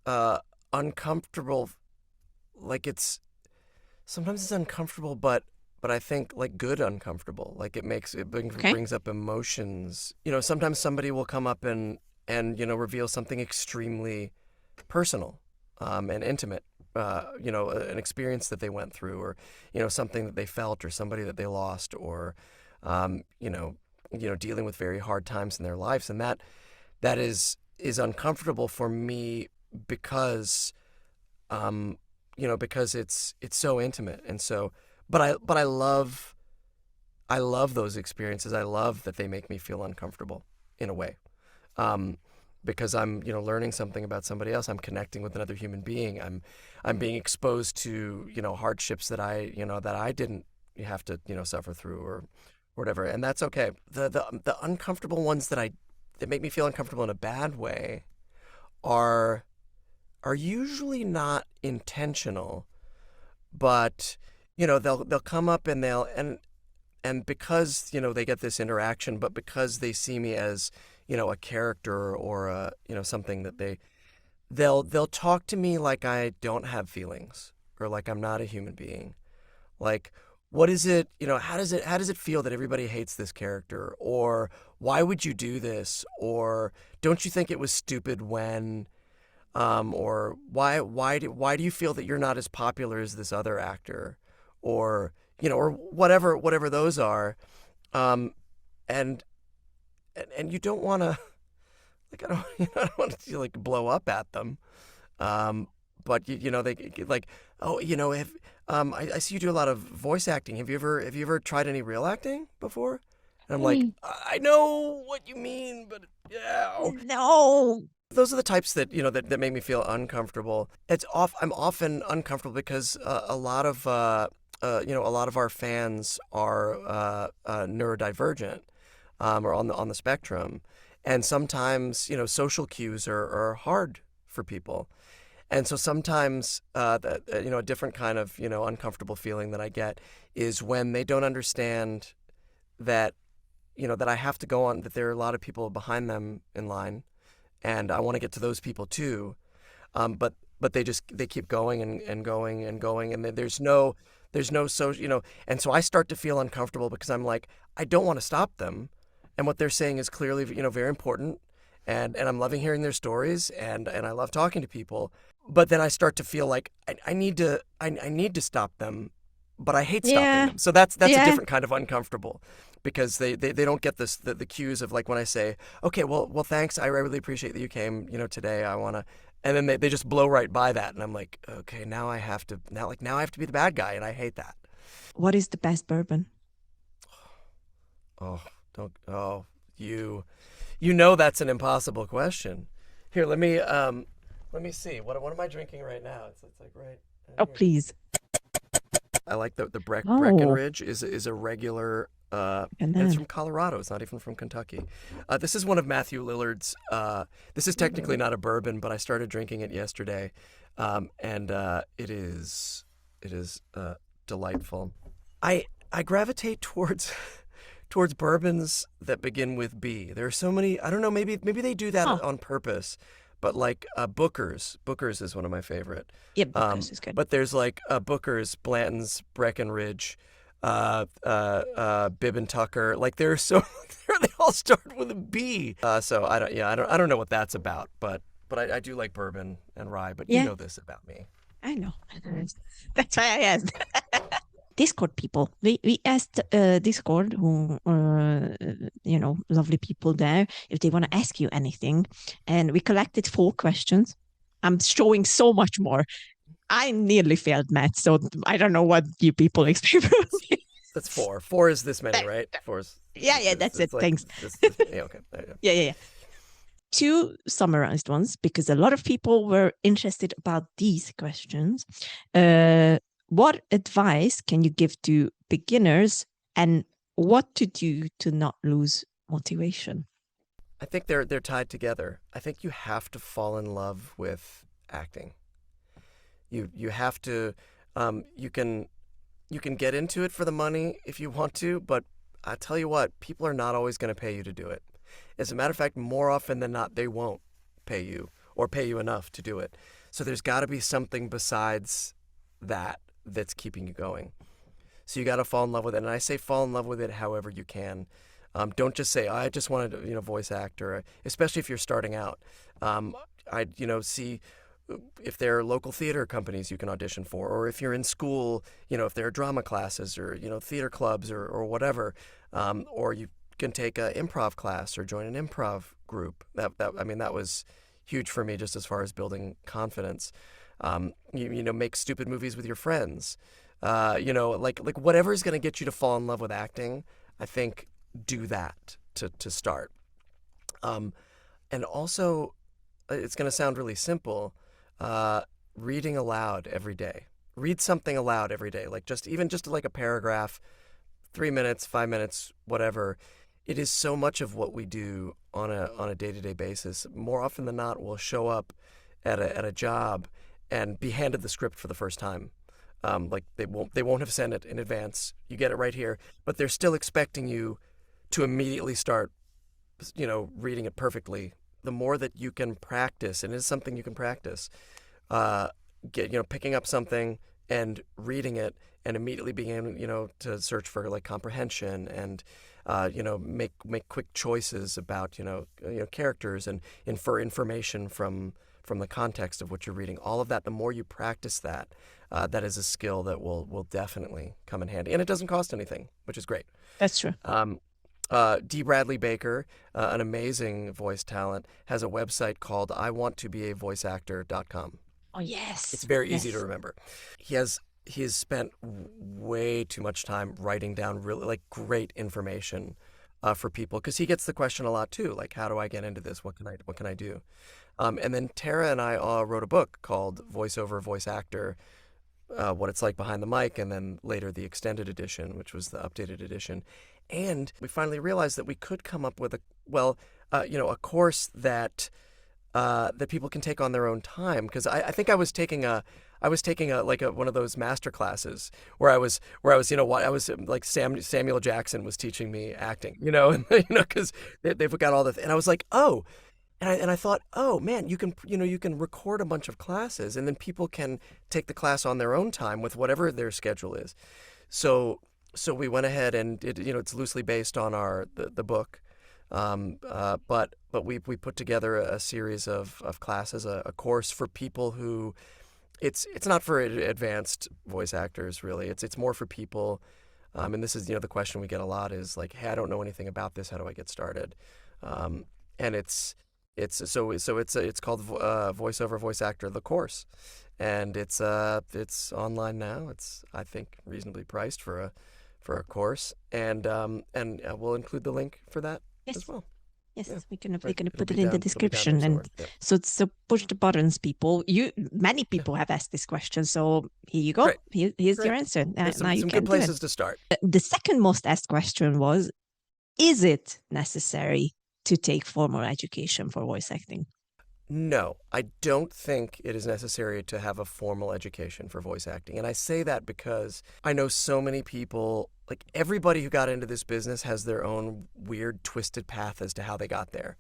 uh uncomfortable, like sometimes it's uncomfortable, but I think like good uncomfortable, like it Okay. brings up emotions. Sometimes somebody will come up and reveal something extremely personal, and intimate, an experience that they went through, or something that they felt, or somebody that they lost, or um, you know dealing with very hard times in their lives, and that is uncomfortable for me because because it's so intimate. And so, but I love those experiences. I love that they make me feel uncomfortable in a way. Because I'm, learning something about somebody else. I'm connecting with another human being. I'm being exposed to, hardships that I didn't have to, suffer through or whatever. And that's okay. The uncomfortable ones that make me feel uncomfortable in a bad way are usually not intentional, but, they'll come up and and because, they get this interaction, but because they see me as, a character or something that they'll talk to me like I don't have feelings or like I'm not a human being. Like, what is it, how does it feel that everybody hates this character? Or why would you do this? Or don't you think it was stupid when, or why do you feel that you're not as popular as this other actor? Or, or whatever those are. And you don't want to, like, I don't want to like blow up at them. But they like, oh, if I see you do a lot of voice acting. Have you ever tried any real acting before? And I'm like, I know what you mean, but yeah. No. Those are the types that that make me feel uncomfortable. I'm often uncomfortable because a lot of our fans are neurodivergent, or on the spectrum, and sometimes social cues are hard for people. And so sometimes, a different kind of, uncomfortable feeling that I get is when they don't understand that, that I have to go on, that there are a lot of people behind them in line, and I want to get to those people too. But they keep going and going and going, and there's no social, and so I start to feel uncomfortable because I'm like, I don't want to stop them, and what they're saying is clearly, very important, and I'm loving hearing their stories, and I love talking to people. But then I start to feel like I need to stop them, but I hate stopping them. So that's a different kind of uncomfortable, because they don't get the cues of, like, when I say, okay, well thanks, I really appreciate that you came, today. I want to, and then they just blow right by that, and I'm like, okay, now I have to be the bad guy, and I hate that. What is the best bourbon? You that's an impossible question. Here, let me see. What am I drinking right now? It's like right. Oh, please. I like the Breckenridge is a regular. And it's from Colorado. It's not even from Kentucky. This is one of Matthew Lillard's. This is technically not a bourbon, but I started drinking it yesterday, and it is delightful. I gravitate towards bourbons that begin with B. There are so many. I don't know. Maybe they do that on purpose. But like Booker's is one of my favorite. Yeah, Booker's is good. But there's like Booker's, Blanton's, Breckenridge, Bibb and Tucker. Like they all start with a B. So I don't know what that's about. But I do like bourbon and rye. But you know this about me. I know. That's why I asked. Discord people. We asked Discord, who lovely people there, if they want to ask you anything, and we collected 4 questions. I'm showing so much more. I nearly failed math, so I don't know what you people experience. That's 4. 4 is this many, right? 4 is. Yeah, that's it. Like, thanks. Yeah, okay. Yeah. 2 summarized ones, because a lot of people were interested about these questions. What advice can you give to beginners, and what to do to not lose motivation? I think they're tied together. I think you have to fall in love with acting. You have to. You can get into it for the money if you want to, but I tell you what, people are not always going to pay you to do it. As a matter of fact, more often than not, they won't pay you or pay you enough to do it. So there's got to be something besides that's keeping you going. So you got to fall in love with it. And I say fall in love with it however you can. Don't just say, I just wanted to, voice actor, especially if you're starting out. I'd, see if there are local theater companies you can audition for, or if you're in school, if there are drama classes or, theater clubs or whatever, or you can take an improv class or join an improv group. That was huge for me, just as far as building confidence. Make stupid movies with your friends. Like whatever's going to get you to fall in love with acting. I think do that to start. And also, it's going to sound really simple. Reading aloud every day. Read something aloud every day, like just like a paragraph, 3 minutes, 5 minutes, whatever. It is so much of what we do on a day-to-day basis. More often than not, we'll show up at a job and be handed the script for the first time. Like they won't have sent it in advance. You get it right here, but they're still expecting you to immediately start, reading it perfectly. The more that you can practice, and it is something you can practice, picking up something and reading it and immediately being able, to search for like comprehension and, make quick choices about, characters and infer information from the context of what you're reading. All of that, the more you practice that, that is a skill that will definitely come in handy. And it doesn't cost anything, which is great. That's true. D. Bradley Baker, an amazing voice talent, has a website called iwanttobeavoiceactor.com. Oh, yes. It's very easy to remember. He has spent way too much time writing down really like great information for people, because he gets the question a lot too, like, how do I get into this? What can I do? And then Tara and I wrote a book called Voiceover Voice Actor, what it's like behind the mic, and then later the extended edition, which was the updated edition. And we finally realized that we could come up with a course that people can take on their own time. Because I think I was taking one of those master classes where I was like Samuel Jackson was teaching me acting, and because they've got all and I was like, oh. And I thought, oh man, you can record a bunch of classes, and then people can take the class on their own time with whatever their schedule is. So we went ahead and it's loosely based on the book, but we put together a series of classes, a course for people who it's not for advanced voice actors really. It's more for people, and this is the question we get a lot is like, hey, I don't know anything about this. How do I get started? And it's called Voiceover Voice Actor, the course, and it's online now. It's, I think, reasonably priced for a course, and we'll include the link for that as well. Yes, Yeah. we can Right. put it in the description, and so push the buttons, people. Many people have asked this question, so here you go. Great. Here's Great. your answer. Now some you can good do it. places to start. The second most asked question was, is it necessary to take formal education for voice acting? No, I don't think it is necessary to have a formal education for voice acting. And I say that because I know so many people, like everybody who got into this business has their own weird, twisted path as to how they got there.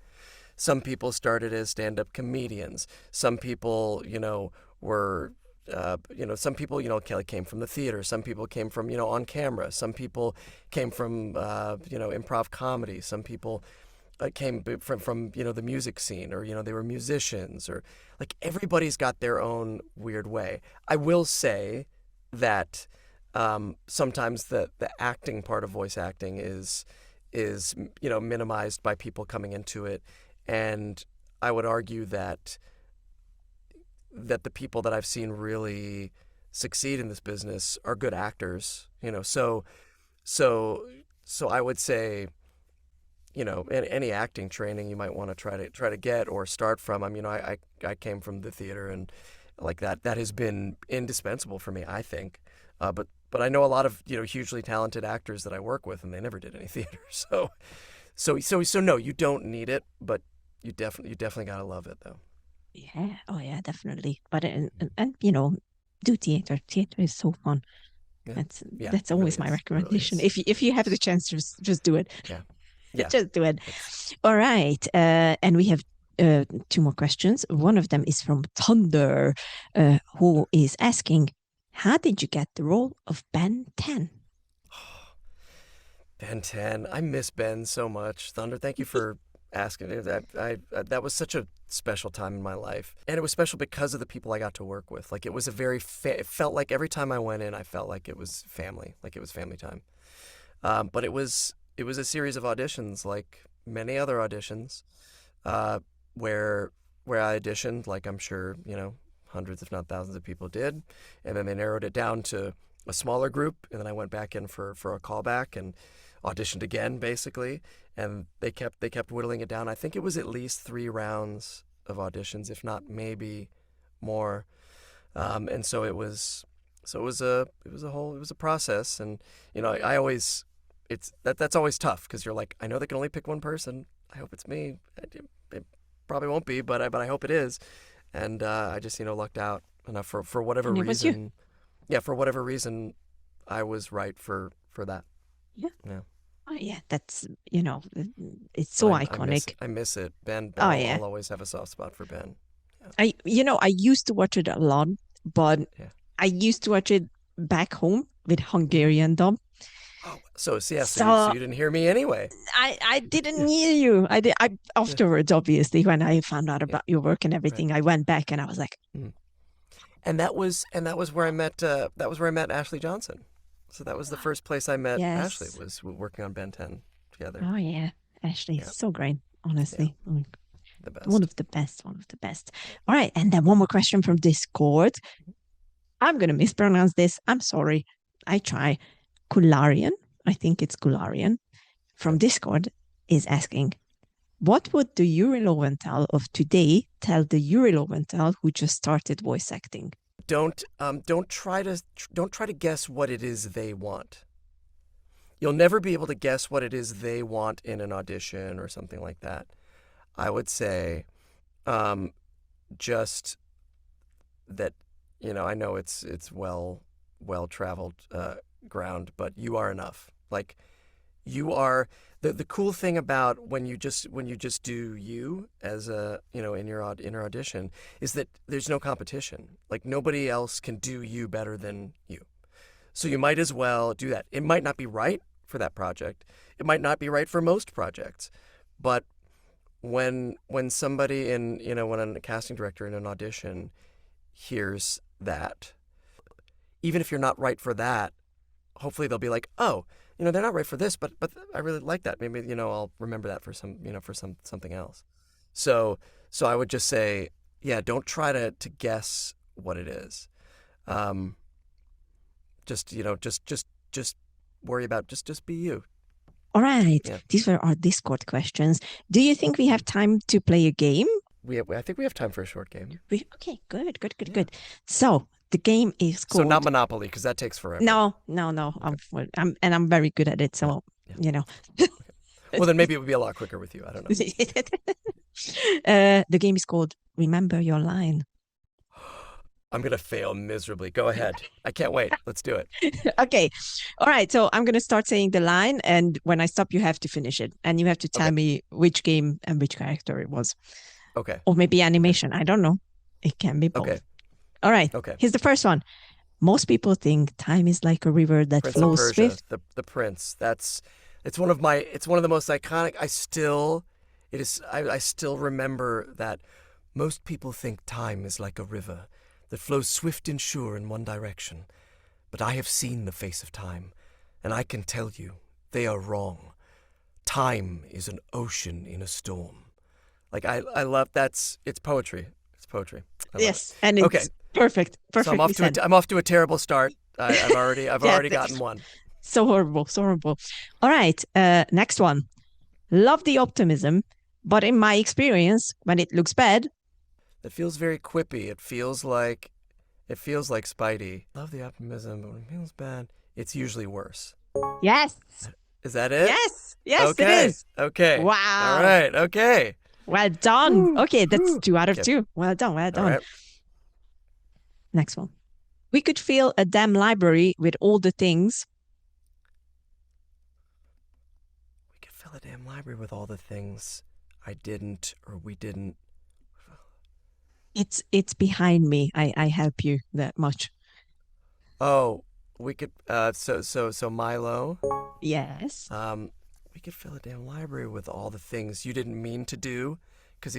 Some people started as stand-up comedians. Some people, were some people, came from the theater. Some people came from, on camera. Some people came from, improv comedy. Some people came from the music scene, or they were musicians, or like everybody's got their own weird way. I will say that sometimes the acting part of voice acting is minimized by people coming into it, and I would argue that the people that I've seen really succeed in this business are good actors. So I would say, any acting training you might want to try to get or start from. I mean, I came from the theater, and like that has been indispensable for me, I think. But I know a lot of hugely talented actors that I work with, and they never did any theater. So no, you don't need it, but you definitely gotta love it though. Yeah. Oh yeah, definitely. But and do theater. Theater is so fun. Yeah. That's always my recommendation. Really if you have the chance, just do it. Yeah. Just do it. All right. And we have 2 more questions. One of them is from Thunder, who is asking, how did you get the role of Ben 10? Ben 10. I miss Ben so much. Thunder, thank you for asking. That was such a special time in my life. And it was special because of the people I got to work with. Like, it was it felt like every time I went in, I felt like it was family, like it was family time. But it was a series of auditions, like many other auditions, where I auditioned, like I'm sure, hundreds, if not thousands of people did. And then they narrowed it down to a smaller group. And then I went back in for a callback and auditioned again, basically. And they kept whittling it down. I think it was at least 3 rounds of auditions, if not maybe more. And so it was a process. And, I always, that's always tough because you're like, I know they can only pick one person. I hope it's me. It probably won't be, but I hope it is. And I just, lucked out enough for whatever And it was reason. you. Yeah, for whatever reason, I was right for that. Yeah. Yeah. Oh, yeah. That's, it's so iconic. I miss it. Ben, Oh, yeah. I'll always have a soft spot for Ben. I used to watch it a lot, but I used to watch it back home with Hungarian dub. Oh, so you didn't hear me anyway. I didn't hear you. I afterwards, obviously, when I found out about your work and everything, right. I went back and I was like, And that was where I met Ashley Johnson. So that was the first place I met Ashley, was working on Ben 10 together. Oh yeah, Ashley is so great, honestly. Yeah. The best. One of the best. All right, and then one more question from Discord. I'm gonna mispronounce this. I'm sorry. I try. Kularian, I think it's Kularian, from Discord is asking, what would the Yuri Lowenthal of today tell the Yuri Lowenthal who just started voice acting? Don't try to guess what it is they want. You'll never be able to guess what it is they want in an audition or something like that. I would say, just that, I know it's well traveled ground, but you are enough. Like, you are the cool thing about when you just do you as a in your audition is that there's no competition. Like, nobody else can do you better than you, so you might as well do that. It might not be right for that project, it might not be right for most projects, but when somebody when a casting director in an audition hears that, even if you're not right for that, hopefully they'll be like, oh, they're not right for this, but I really like that. Maybe, I'll remember that for something else. So I would just say, yeah, don't try to guess what it is. Just worry about, just be you. All right. Yeah. These were our Discord questions. Do you think we have time to play a game? I think we have time for a short game. Okay, good. So the game is called... So not Monopoly, because that takes forever. No. Okay. I'm very good at it, so, Okay. Well, then maybe it would be a lot quicker with you. I don't know. The game is called Remember Your Line. I'm going to fail miserably. Go ahead. I can't wait. Let's do it. Okay. All right. So I'm going to start saying the line, and when I stop, you have to finish it. And you have to tell me which game and which character it was. Okay. Or maybe animation. I don't know. It can be both. Okay. All right. Okay. Here's the first one. Most people think time is like a river that Prince flows of Persia, swift. The Prince. It's one of the most iconic. I still remember that. Most people think time is like a river that flows swift and sure in one direction. But I have seen the face of time, and I can tell you, they are wrong. Time is an ocean in a storm. Like, I love it's poetry. It's poetry. Yes, and it's perfect. So I'm off to a terrible start. I've already gotten one. So horrible. All right, next one. Love the optimism, but in my experience, when it looks bad, it feels very quippy. It feels like Spidey. Love the optimism, but when it feels bad, it's usually worse. Yes. Is that it? Yes, okay. It is. Okay. Wow. All right. Okay. Well done. Okay, that's 2 out of 2. Well done. All right. Next one. We could fill a damn library with all the things. We could fill a damn library with all the things I didn't or we didn't. It's behind me. I help you that much. Oh, we could. So Milo. Yes. We could fill a damn library with all the things you didn't mean to do, because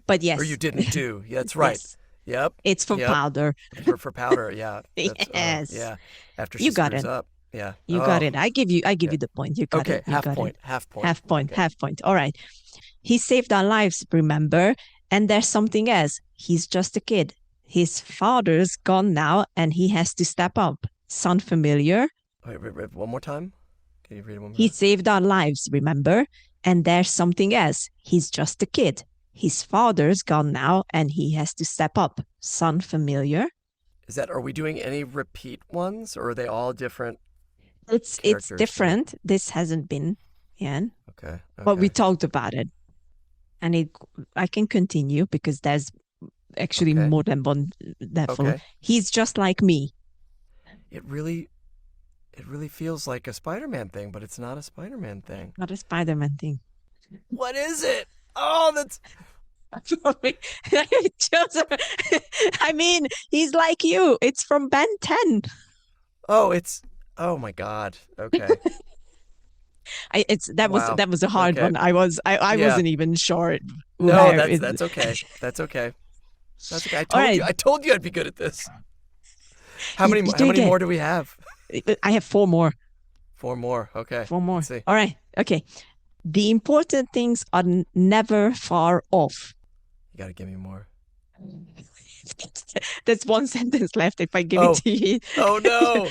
but yes. Or you didn't do. Yeah, that's right. Yes. Yep. It's for powder. For powder. Yeah. Yes. Yeah. After you got it. Up. Yeah. You got it. I give you the point. You got it. Okay. Half point. Half point. All right. He saved our lives, remember? And there's something else. He's just a kid. His father's gone now and he has to step up. Sound familiar? Wait, one more time? Can you read it one more He time? saved our lives, remember? And there's something else. He's just a kid. His father's gone now and he has to step up. Sound familiar? Are we doing any repeat ones, or are they all different It's characters? different. This hasn't been, yeah. Okay. But we talked about it. And I can continue because there's actually more than one level. Okay. He's just like me. It really feels like a Spider-Man thing, but it's not a Spider-Man thing. Not a Spider-Man thing. What is it? Oh, that's... I mean, he's like you. It's from Ben 10. Oh my God. Okay. That was a hard one. I wasn't even sure. No, that's okay. That's okay. That's okay. I told you I'd be good at this. How many more do we have? I have 4 more. 4 more. Okay. 4 more. Let's see. All right. Okay. The important things are never far off. You got to give me more. There's one sentence left if I give it to you. Oh no.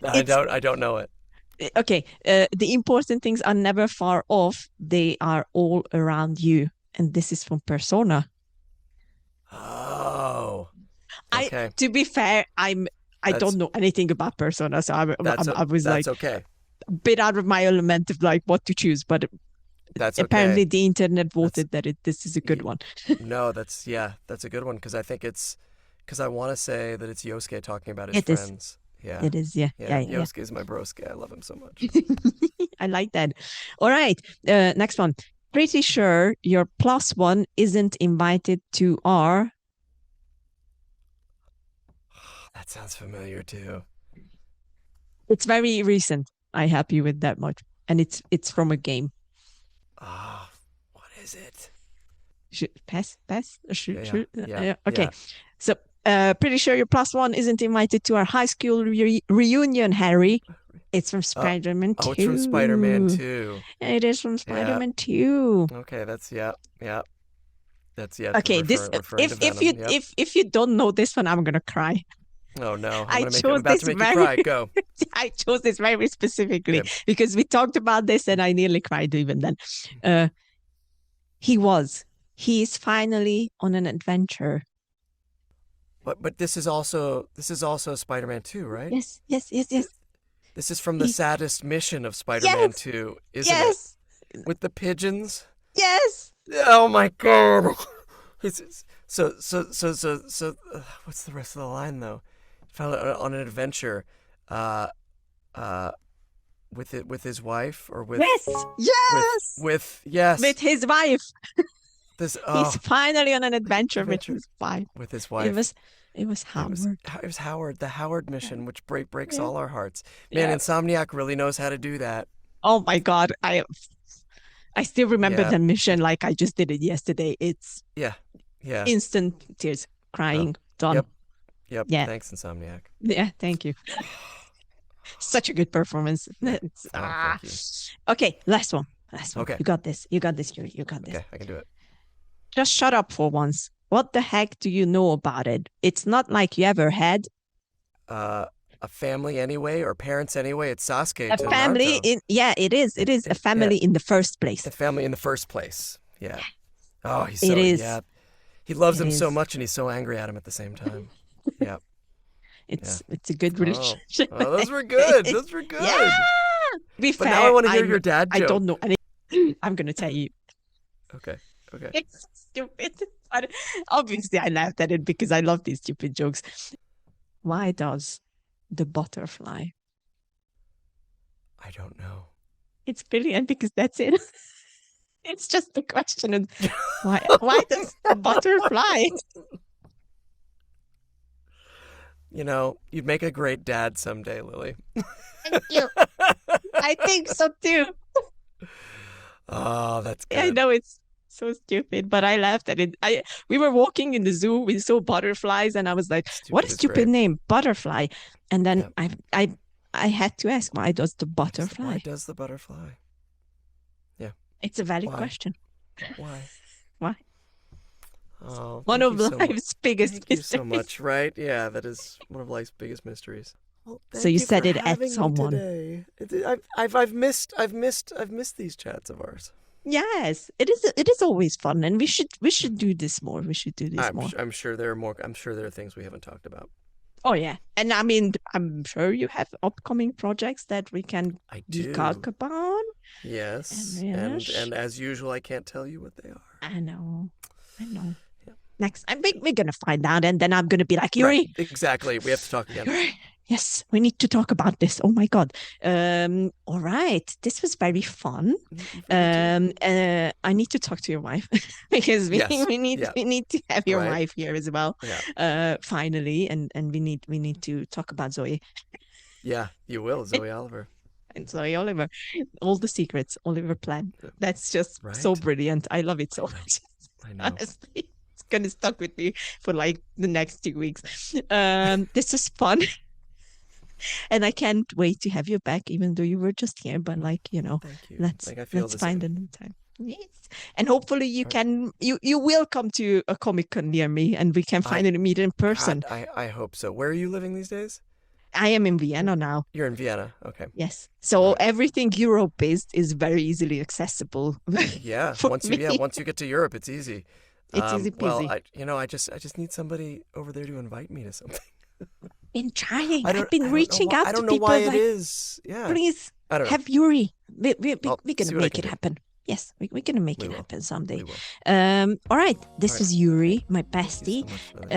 I don't know it. Okay. The important things are never far off. They are all around you. And this is from Persona. Oh. Okay. To be fair, I don't know anything about Persona, so I was like okay. a bit out of my element of like what to choose, but apparently the internet voted that this is a good one. No, that's a good one because I think because I want to say that it's Yosuke talking about his friends. Yeah. It is, yeah. Yosuke is my brosuke. I love him so much. I like that. All right, next one. Pretty sure your +1 isn't invited to our... That sounds familiar too. It's very recent. I help you with that much. And it's from a game. What is it? Pass? Yeah. Okay. Yeah. So, pretty sure your +1 isn't invited to our high school reunion, Harry. It's from Spider-Man 2. Oh, it's from Spider-Man 2. It is from Spider-Man 2. Okay, that's That's Okay, if you don't know this one, I'm gonna cry. Oh no! I'm about to make you cry. Go. I chose this very specifically because we talked about this and I nearly cried even then. He is finally on an adventure. But this is also Spider-Man 2, right? Yes. This is from the saddest mission of Spider-Man 2, isn't it? With the pigeons? Yes. Oh my God. So what's the rest of the line though? Found on an adventure with his wife or with with his wife. He's finally on an adventure with his wife. With his wife. It was Howard. It was Howard, the Howard mission, which breaks all our hearts. Man, Insomniac really knows how to do that. Oh my God, I still remember the mission like I just did it yesterday. It's instant tears, crying, done. Yep. Yeah. Thanks, Insomniac. Yeah, thank you. Such a good performance. Thank you. Okay, last one. Okay. You got this, Yuri. You got this. Okay, I can do it. Just shut up for once. What the heck do you know about it? It's not like you ever had a family anyway, or parents anyway. It's Sasuke. A family Naruto. It is. It is a family in the first place. The family in the first place. Yeah. Oh, he's so he loves him so much, and he's so angry at him at the same time. Yeah. It's a good relationship. Oh, those were good. Those were good. Yeah. Be fair, now I want to hear your dad joke. I don't know any. I'm gonna tell you. Okay. It's stupid. Obviously, I laughed at it because I love these stupid jokes. Why does the butterfly? I don't know. It's brilliant because that's it. It's just the question of why does the butterfly? You know, you'd make a great dad someday, Lily. Thank you. I think so too. Oh, that's good. I know it's so stupid, but I laughed at it. We were walking in the zoo, we saw butterflies, and I was like, "What a stupid name, butterfly!" And then I had to ask, why does the butterfly? Why does the butterfly? Yeah, it's a valid question. Why? Why? Oh, One thank of you so much. life's biggest Thank you mysteries. so much. Right? Yeah, that is one of life's biggest mysteries. Well, So thank you you said for it at having me someone. today. I've missed these chats of ours. Yes, it is. It is always fun, and we should do this more. We should do this more. I'm sure there are more. I'm sure there are things we haven't talked about. Oh yeah, and I mean, I'm sure you have upcoming projects that we can I talk do. about. Yes, Yes. and as usual, I can't tell you what they are. I know. Yeah. Next, we're gonna find out, and then I'm gonna be like, Yuri, Right. Exactly. We have to talk again. Yuri, yes, we need to talk about this. Oh my god. All right, this was very fun. I need to talk to your wife because Yes. we need Yeah. we need to have your Right. wife here as well. Yeah. Finally, and we need to talk about Zoe Yeah. You will, Zoe Oliver. and Zoe Oliver, all the secrets Oliver planned. That's just so Right. brilliant. I love it so much. I know. Honestly, it's gonna stuck with me for like the next 2 weeks. This is fun. And I can't wait to have you back, even though you were just here. But like, Thank you. let's Like, I feel let's the find same. a new time. Yes. And hopefully you can you will come to a Comic-Con near me and we can finally meet in person. God, I hope so. Where are you living these days? I am in Vienna now. You're in Vienna. Okay. Yes. So everything Europe based is very easily accessible. Yeah. for Once me. you get to Europe, it's easy. It's easy peasy. Well, I just need somebody over there to invite me to something. Been trying. I don't- I've been I don't know reaching why- out I to don't know people why it like, is. Yeah. please I don't know. have Yuri. We're I'll gonna see what I make can it do. happen. Yes, we're gonna make We it will. happen someday. We will. All right. This All right. was Yuri, my Thank bestie. you so much,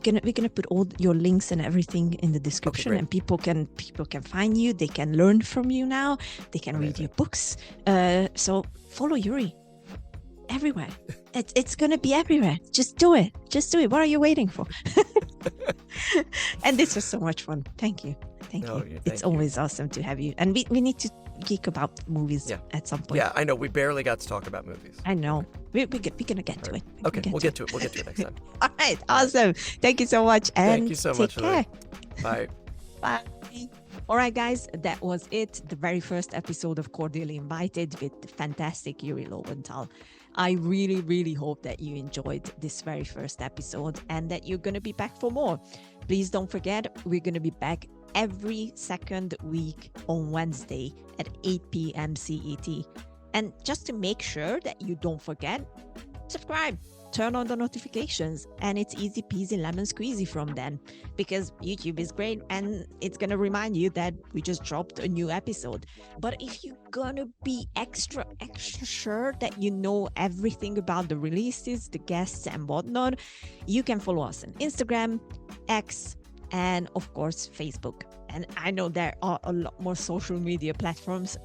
Lily. We're gonna put all your links and everything in the description, great. and people can find you. They can learn from you now. They can read Amazing. your books. So follow Yuri everywhere. It's gonna be everywhere. Just do it. Just do it. What are you waiting for? And this was so much fun. Thank you. Thank No, you. thank It's you. always awesome to have you. And we need to geek about movies at some point. Yeah, I know. We barely got to talk about movies. I know. We're gonna get to it. Okay, we'll get to it. We'll get to it next time. All right. Awesome. Thank you so much. And Thank you so take much, care. Lily. Bye. Bye. All right, guys, that was it. The very first episode of Cordially Invited with the fantastic Yuri Lowenthal. I really, really hope that you enjoyed this very first episode and that you're going to be back for more. Please don't forget, we're going to be back every second week on Wednesday at 8 p.m. CET. And just to make sure that you don't forget, subscribe. Turn on the notifications, and it's easy peasy lemon squeezy from then, because YouTube is great and it's gonna remind you that we just dropped a new episode. But if you're gonna be extra sure that you know everything about the releases, the guests and whatnot, you can follow us on Instagram, X, and of course Facebook. And I know there are a lot more social media platforms.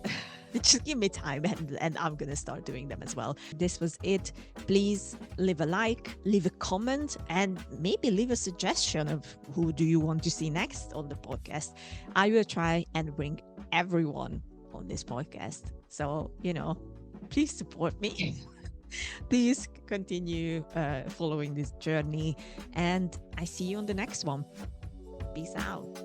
Just give me time and I'm gonna start doing them as well. This was it. Please leave a like, leave a comment, and maybe leave a suggestion of who do you want to see next on the podcast. I will try and bring everyone on this podcast. So, please support me. Please continue following this journey, and I see you on the next one. Peace out.